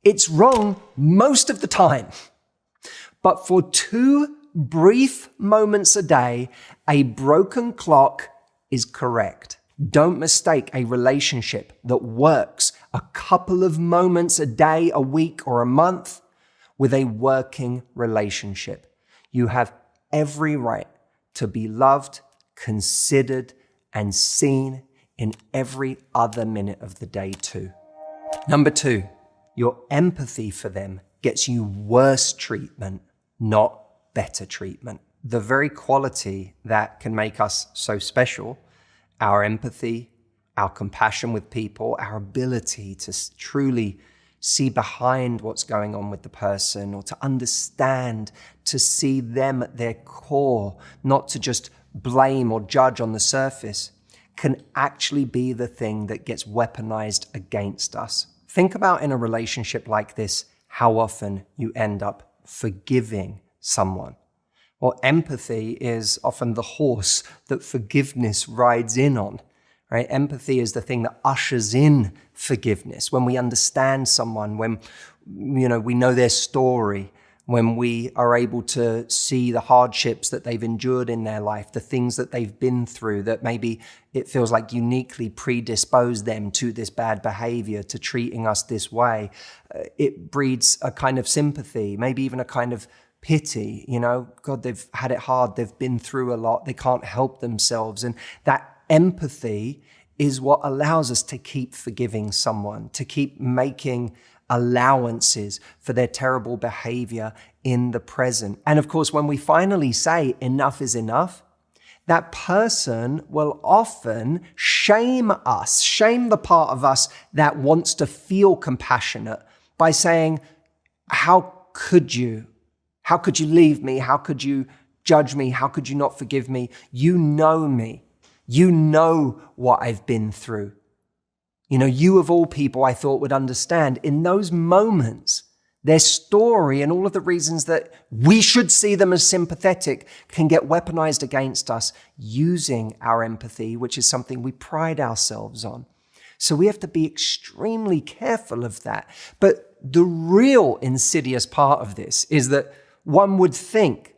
It's wrong most of the time. But for 2 brief moments a day, a broken clock is correct. Don't mistake a relationship that works a couple of moments a day, a week, or a month with a working relationship. You have every right to be loved, considered, and seen in every other minute of the day too. Number 2, your empathy for them gets you worse treatment, not better treatment. The very quality that can make us so special, our empathy, our compassion with people, our ability to truly see behind what's going on with the person, or to understand, to see them at their core, not to just blame or judge on the surface, can actually be the thing that gets weaponized against us. Think about, in a relationship like this, how often you end up forgiving someone. Well, empathy is often the horse that forgiveness rides in on, right? Empathy is the thing that ushers in forgiveness. When we understand someone, when we know their story, when we are able to see the hardships that they've endured in their life, the things that they've been through, that maybe it feels like uniquely predispose them to this bad behavior, to treating us this way. It breeds a kind of sympathy, maybe even a kind of pity, God, they've had it hard, they've been through a lot, they can't help themselves. And that empathy is what allows us to keep forgiving someone, to keep making allowances for their terrible behavior in the present. And of course, when we finally say enough is enough, that person will often shame us, shame the part of us that wants to feel compassionate by saying, how could you? How could you leave me? How could you judge me? How could you not forgive me? You know me. You know what I've been through. You of all people I thought would understand. In those moments, their story and all of the reasons that we should see them as sympathetic can get weaponized against us using our empathy, which is something we pride ourselves on. So we have to be extremely careful of that. But the real insidious part of this is that one would think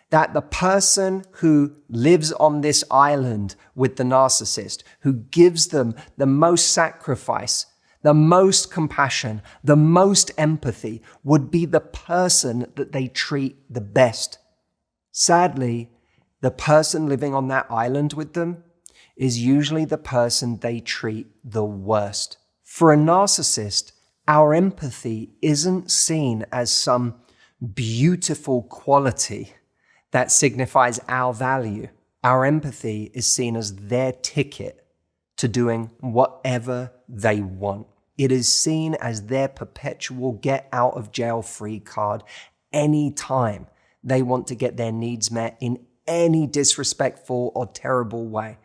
that the person who lives on this island with the narcissist, who gives them the most sacrifice, the most compassion, the most empathy, would be the person that they treat the best. Sadly, the person living on that island with them is usually the person they treat the worst. For a narcissist, our empathy isn't seen as some beautiful quality that signifies our value. Our empathy is seen as their ticket to doing whatever they want. It is seen as their perpetual get out of jail free card anytime they want to get their needs met in any disrespectful or terrible way.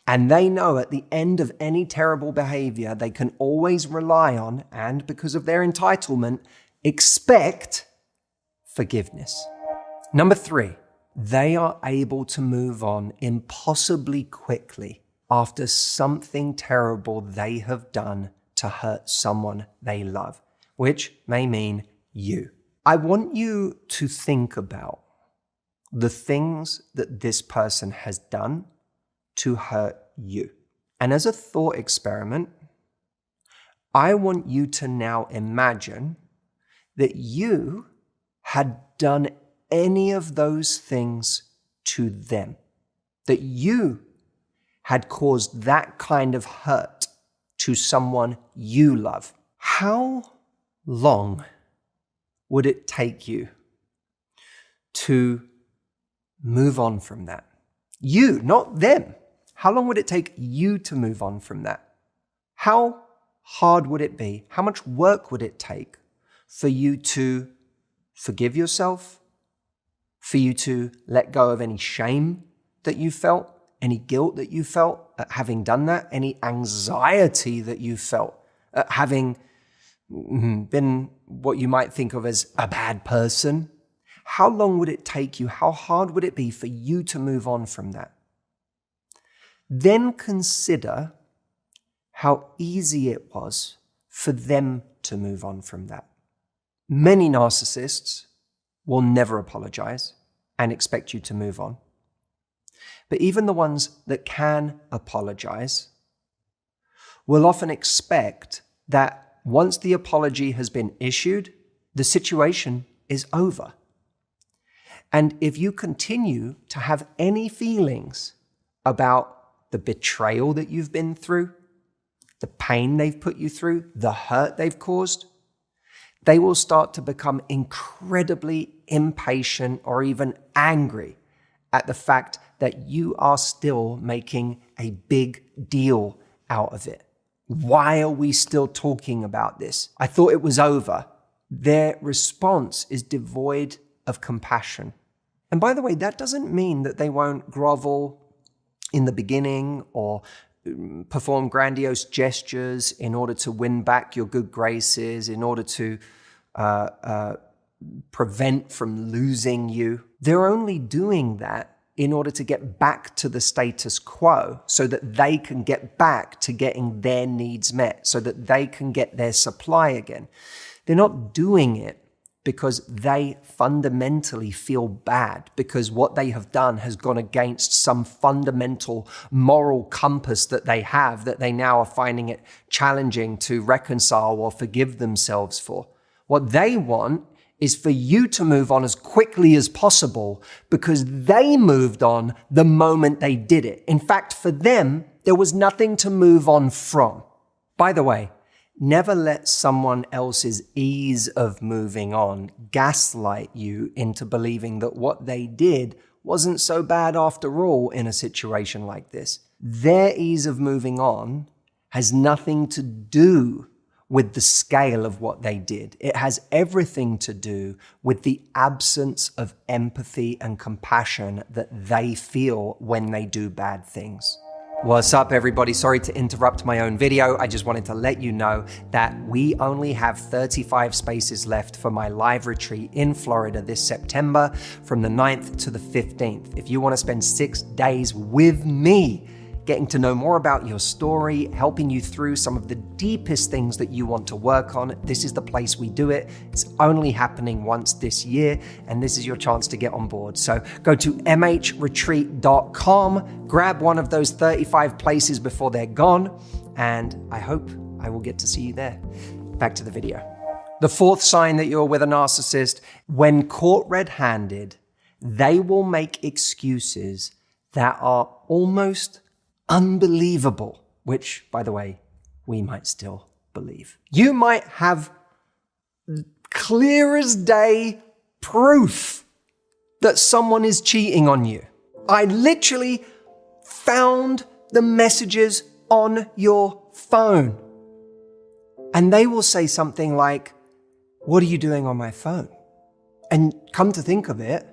And they know at the end of any terrible behavior, they can always rely on, and because of their entitlement, expect forgiveness. Number 3, they are able to move on impossibly quickly after something terrible they have done to hurt someone they love, which may mean you. I want you to think about the things that this person has done to hurt you. And as a thought experiment, I want you to now imagine that you had done any of those things to them, that you had caused that kind of hurt to someone you love. How long would it take you to move on from that? You, not them. How long would it take you to move on from that? How hard would it be? How much work would it take for you to forgive yourself? For you to let go of any shame that you felt, any guilt that you felt at having done that, any anxiety that you felt at having been what you might think of as a bad person? How long would it take you? How hard would it be for you to move on from that? Then consider how easy it was for them to move on from that. Many narcissists will never apologize and expect you to move on. But even the ones that can apologize will often expect that once the apology has been issued, the situation is over. And if you continue to have any feelings about the betrayal that you've been through, the pain they've put you through, the hurt they've caused, they will start to become incredibly impatient or even angry at the fact that you are still making a big deal out of it. Why are we still talking about this? I thought it was over. Their response is devoid of compassion. And by the way, that doesn't mean that they won't grovel in the beginning or perform grandiose gestures in order to win back your good graces, in order to prevent from losing you. They're only doing that in order to get back to the status quo so that they can get back to getting their needs met, so that they can get their supply again. They're not doing it because they fundamentally feel bad, because what they have done has gone against some fundamental moral compass that they have, that they now are finding it challenging to reconcile or forgive themselves for. What they want is for you to move on as quickly as possible because they moved on the moment they did it. In fact, for them, there was nothing to move on from. By the way, never let someone else's ease of moving on gaslight you into believing that what they did wasn't so bad after all in a situation like this. Their ease of moving on has nothing to do with the scale of what they did. It has everything to do with the absence of empathy and compassion that they feel when they do bad things. What's up, everybody? Sorry to interrupt my own video. I just wanted to let you know that we only have 35 spaces left for my live retreat in Florida this September from the 9th to the 15th. If you want to spend 6 days with me, getting to know more about your story, helping you through some of the deepest things that you want to work on, this is the place we do it. It's only happening once this year, and this is your chance to get on board. So go to mhretreat.com, grab one of those 35 places before they're gone, and I hope I will get to see you there. Back to the video. The fourth sign that you're with a narcissist, when caught red-handed, they will make excuses that are almost unbelievable, which, by the way, we might still believe. You might have clear as day proof that someone is cheating on you. I literally found the messages on your phone. And they will say something like, "What are you doing on my phone?" And come to think of it,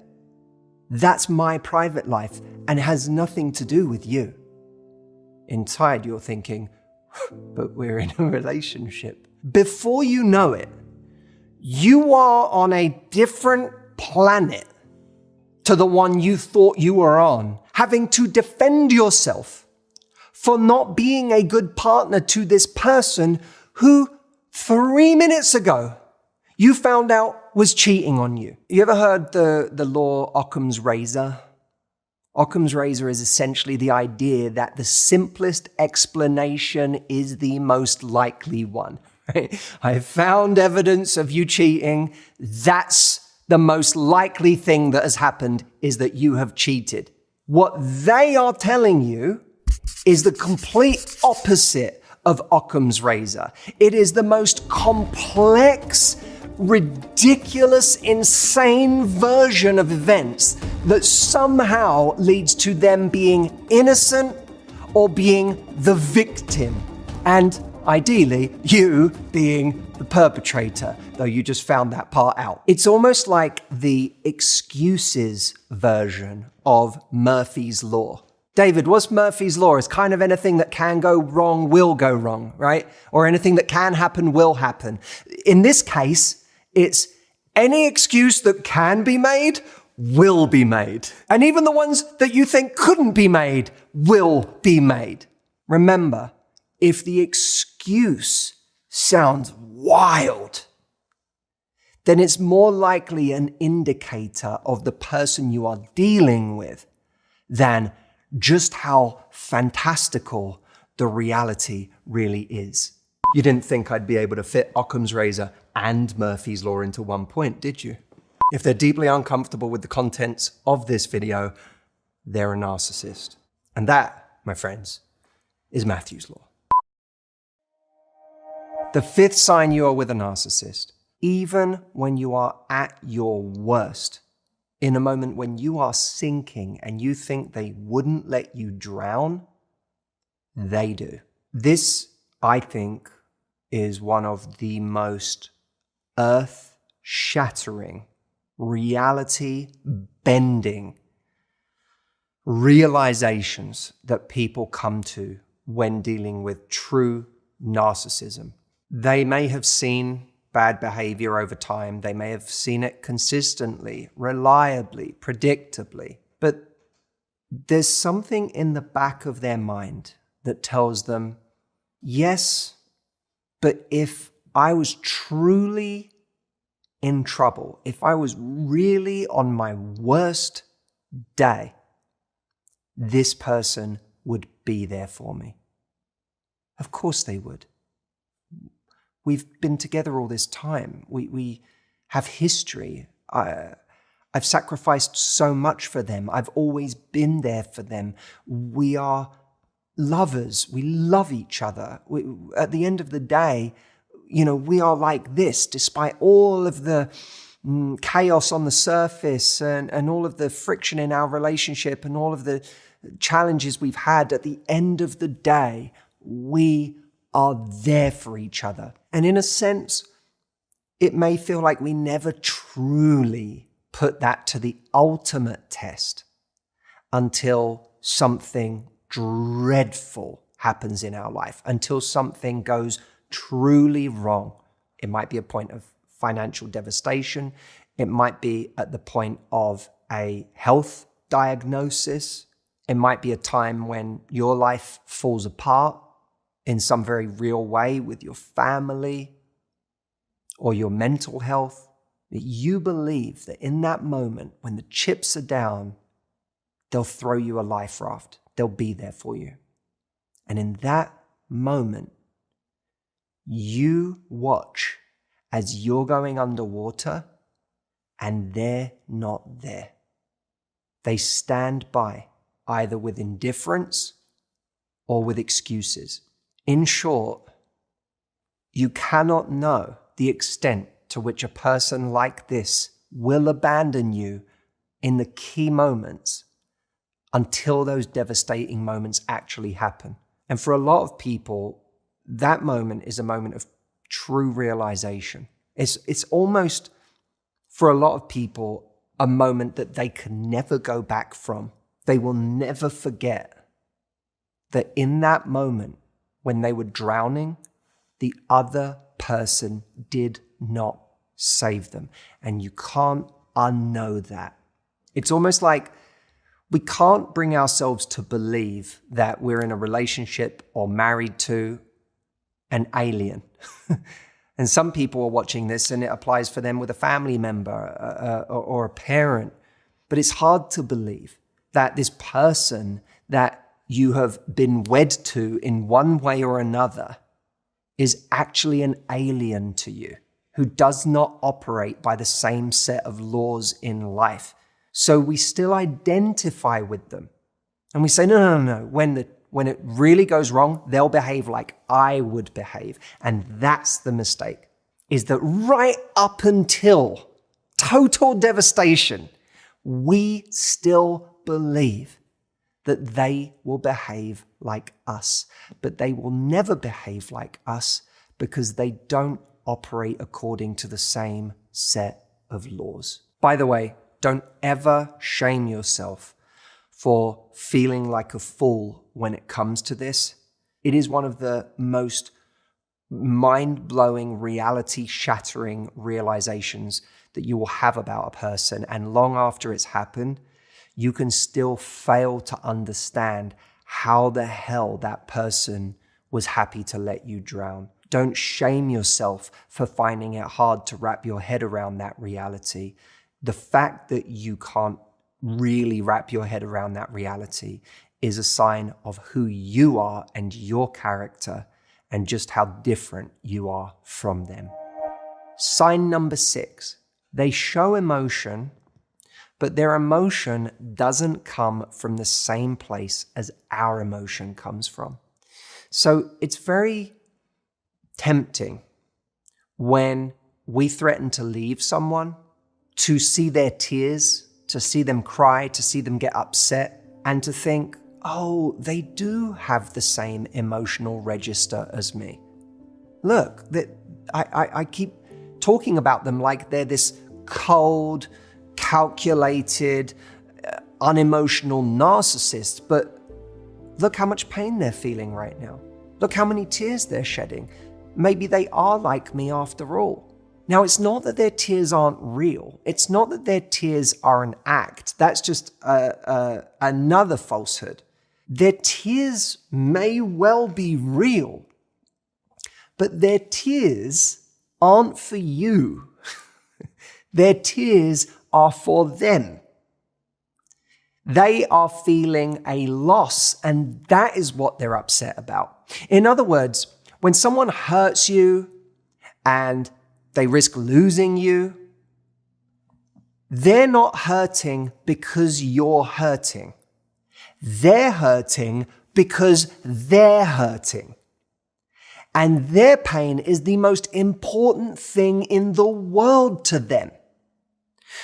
that's my private life and has nothing to do with you. Inside, you're thinking, but we're in a relationship. Before you know it, you are on a different planet to the one you thought you were on, having to defend yourself for not being a good partner to this person who 3 minutes ago you found out was cheating on you. You ever heard the law Occam's razor? Occam's razor is essentially the idea that the simplest explanation is the most likely one. Right? I found evidence of you cheating. That's the most likely thing that has happened, is that you have cheated. What they are telling you is the complete opposite of Occam's razor. It is the most complex, ridiculous, insane version of events that somehow leads to them being innocent or being the victim. And ideally, you being the perpetrator, though you just found that part out. It's almost like the excuses version of Murphy's Law. David, what's Murphy's Law? It's kind of anything that can go wrong will go wrong, right? Or anything that can happen will happen. In this case, it's any excuse that can be made will be made. And even the ones that you think couldn't be made will be made. Remember, if the excuse sounds wild, then it's more likely an indicator of the person you are dealing with than just how fantastical the reality really is. You didn't think I'd be able to fit Occam's razor and Murphy's Law into one point, did you? If they're deeply uncomfortable with the contents of this video, they're a narcissist. And that, my friends, is Matthew's Law. The fifth sign you are with a narcissist, even when you are at your worst, in a moment when you are sinking and you think they wouldn't let you drown, they do. This, I think, is one of the most earth-shattering, reality-bending realizations that people come to when dealing with true narcissism. They may have seen bad behavior over time. They may have seen it consistently, reliably, predictably. But there's something in the back of their mind that tells them, yes, but if I was truly in trouble, if I was really on my worst day, this person would be there for me. Of course they would. We've been together all this time. We have history. I've sacrificed so much for them. I've always been there for them. We are lovers. We love each other. At the end of the day, we are like this, despite all of the chaos on the surface and all of the friction in our relationship and all of the challenges we've had. At the end of the day, we are there for each other. And in a sense, it may feel like we never truly put that to the ultimate test until something dreadful happens in our life, until something goes truly wrong. It might be a point of financial devastation. It might be at the point of a health diagnosis. It might be a time when your life falls apart in some very real way with your family or your mental health. That you believe that in that moment, when the chips are down, they'll throw you a life raft. They'll be there for you. And in that moment, you watch as you're going underwater and they're not there. They stand by, either with indifference or with excuses. In short, you cannot know the extent to which a person like this will abandon you in the key moments until those devastating moments actually happen. And for a lot of people, that moment is a moment of true realization. It's almost, for a lot of people, a moment that they can never go back from. They will never forget that in that moment, when they were drowning, the other person did not save them. And you can't unknow that. It's almost like we can't bring ourselves to believe that we're in a relationship or married to an alien. And some people are watching this and it applies for them with a family member or a parent. But it's hard to believe that this person that you have been wed to in one way or another is actually an alien to you, who does not operate by the same set of laws in life. So we still identify with them. And we say, no. When it really goes wrong, they'll behave like I would behave. And that's the mistake, is that right up until total devastation, we still believe that they will behave like us. But they will never behave like us because they don't operate according to the same set of laws. By the way, don't ever shame yourself for feeling like a fool when it comes to this. It is one of the most mind-blowing, reality-shattering realizations that you will have about a person. And long after it's happened, you can still fail to understand how the hell that person was happy to let you drown. Don't shame yourself for finding it hard to wrap your head around that reality. The fact that you can't really wrap your head around that reality is a sign of who you are and your character and just how different you are from them. Sign number 6, they show emotion, but their emotion doesn't come from the same place as our emotion comes from. So it's very tempting when we threaten to leave someone to see their tears, to see them cry, to see them get upset, and to think, oh, they do have the same emotional register as me. Look, I keep talking about them like they're this cold, calculated, unemotional narcissist, but look how much pain they're feeling right now. Look how many tears they're shedding. Maybe they are like me after all. Now, it's not that their tears aren't real. It's not that their tears are an act. That's just another falsehood. Their tears may well be real, but their tears aren't for you. Their tears are for them. They are feeling a loss, and that is what they're upset about. In other words, when someone hurts you and they risk losing you, They're not hurting because you're hurting. They're hurting because they're hurting. And their pain is the most important thing in the world to them.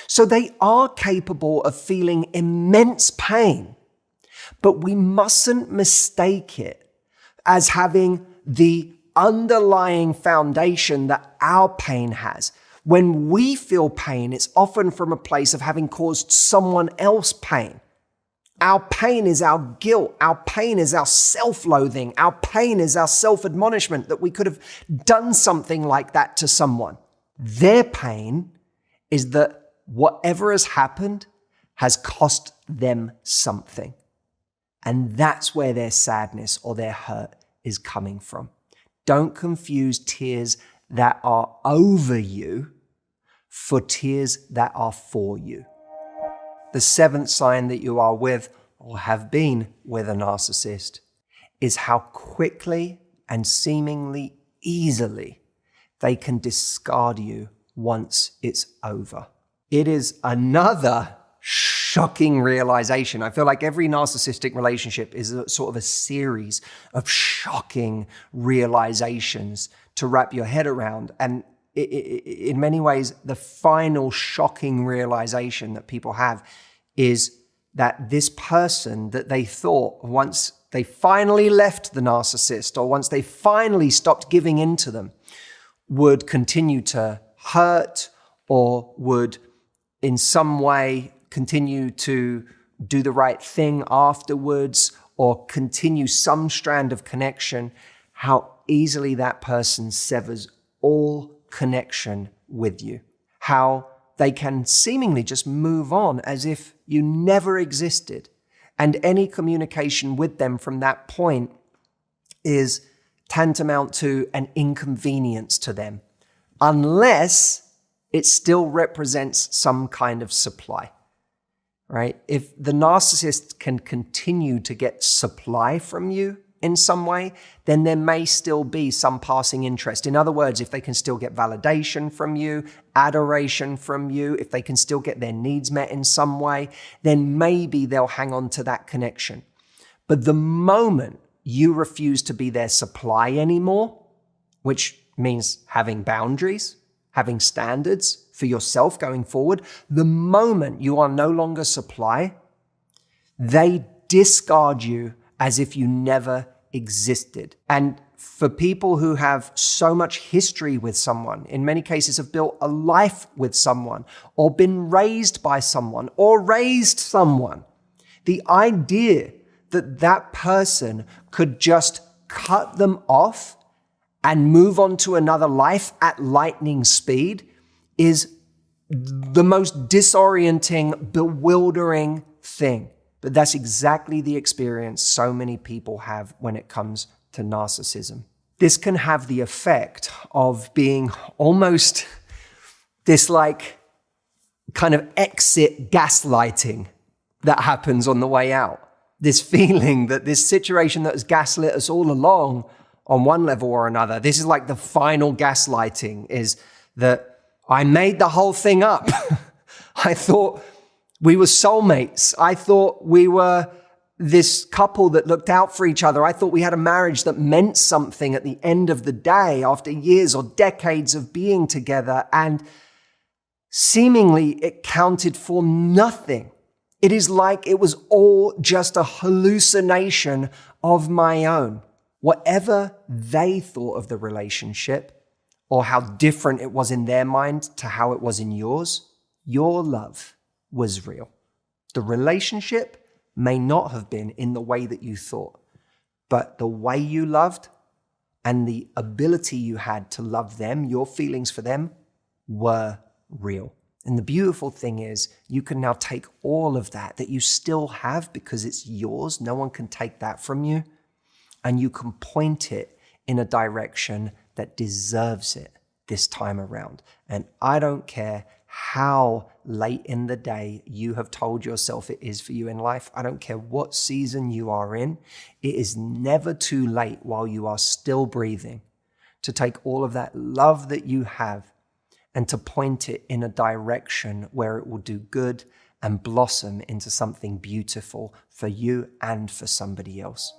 So they are capable of feeling immense pain, but we mustn't mistake it as having the underlying foundation that our pain has. When we feel pain, it's often from a place of having caused someone else pain. Our pain is our guilt. Our pain is our self-loathing. Our pain is our self-admonishment that we could have done something like that to someone. Their pain is that whatever has happened has cost them something. And that's where their sadness or their hurt is coming from. Don't confuse tears that are over you for tears that are for you. The seventh sign that you are with or have been with a narcissist is how quickly and seemingly easily they can discard you once it's over. It is another shocking realization. I feel like every narcissistic relationship is a sort of a series of shocking realizations to wrap your head around. And in many ways, the final shocking realization that people have is that this person that they thought once they finally left the narcissist or once they finally stopped giving in to them would continue to hurt or would in some way continue to do the right thing afterwards or continue some strand of connection, how easily that person severs all connection with you. How they can seemingly just move on as if you never existed. And any communication with them from that point is tantamount to an inconvenience to them, unless it still represents some kind of supply, right? If the narcissist can continue to get supply from you in some way, then there may still be some passing interest. In other words, if they can still get validation from you, adoration from you, if they can still get their needs met in some way, then maybe they'll hang on to that connection. But the moment you refuse to be their supply anymore, which means having boundaries, having standards for yourself going forward, the moment you are no longer supply, they discard you as if you never existed. And for people who have so much history with someone, in many cases have built a life with someone, or been raised by someone, or raised someone, the idea that that person could just cut them off and move on to another life at lightning speed is the most disorienting, bewildering thing. But that's exactly the experience so many people have when it comes to narcissism. This can have the effect of being almost this like kind of exit gaslighting that happens on the way out. This feeling that this situation that has gaslit us all along on one level or another, this is like the final gaslighting, is that I made the whole thing up. I thought we were soulmates. I thought we were this couple that looked out for each other. I thought we had a marriage that meant something at the end of the day after years or decades of being together. And seemingly it counted for nothing. It is like it was all just a hallucination of my own. Whatever they thought of the relationship or how different it was in their mind to how it was in yours, your love was real. The relationship may not have been in the way that you thought, but the way you loved and the ability you had to love them, your feelings for them, were real. And the beautiful thing is you can now take all of that you still have because it's yours. No one can take that from you. And you can point it in a direction that deserves it this time around. And I don't care how late in the day you have told yourself it is for you in life. I don't care what season you are in. It is never too late while you are still breathing to take all of that love that you have and to point it in a direction where it will do good and blossom into something beautiful for you and for somebody else.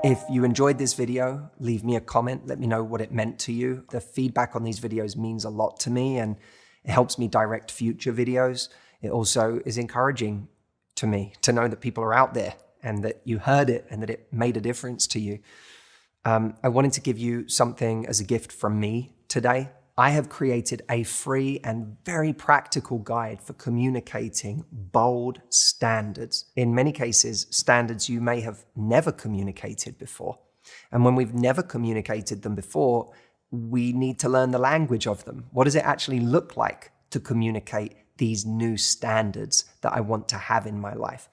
If you enjoyed this video, leave me a comment. Let me know what it meant to you. The feedback on these videos means a lot to me, and it helps me direct future videos. It also is encouraging to me to know that people are out there and that you heard it and that it made a difference to you. I wanted to give you something as a gift from me today. I have created a free and very practical guide for communicating bold standards. In many cases, standards you may have never communicated before. And when we've never communicated them before, we need to learn the language of them. What does it actually look like to communicate these new standards that I want to have in my life?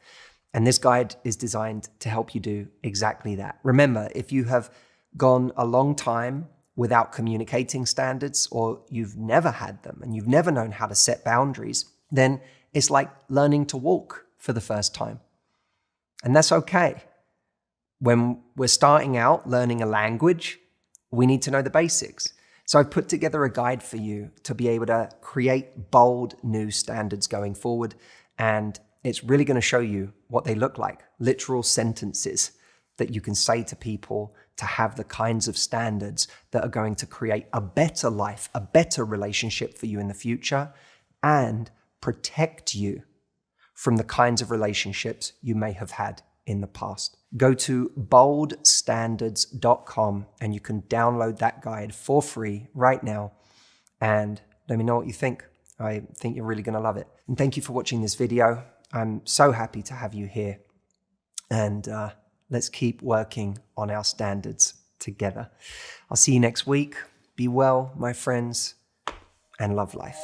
And this guide is designed to help you do exactly that. Remember, if you have gone a long time without communicating standards, or you've never had them and you've never known how to set boundaries, then it's like learning to walk for the first time. And that's okay. When we're starting out learning a language, we need to know the basics. So I've put together a guide for you to be able to create bold new standards going forward. And it's really going to show you what they look like, literal sentences that you can say to people to have the kinds of standards that are going to create a better life, a better relationship for you in the future, and protect you from the kinds of relationships you may have had in the past. Go to boldstandards.com and you can download that guide for free right now. And let me know what you think. I think you're really going to love it. And thank you for watching this video. I'm so happy to have you here. And let's keep working on our standards together. I'll see you next week. Be well, my friends, and love life.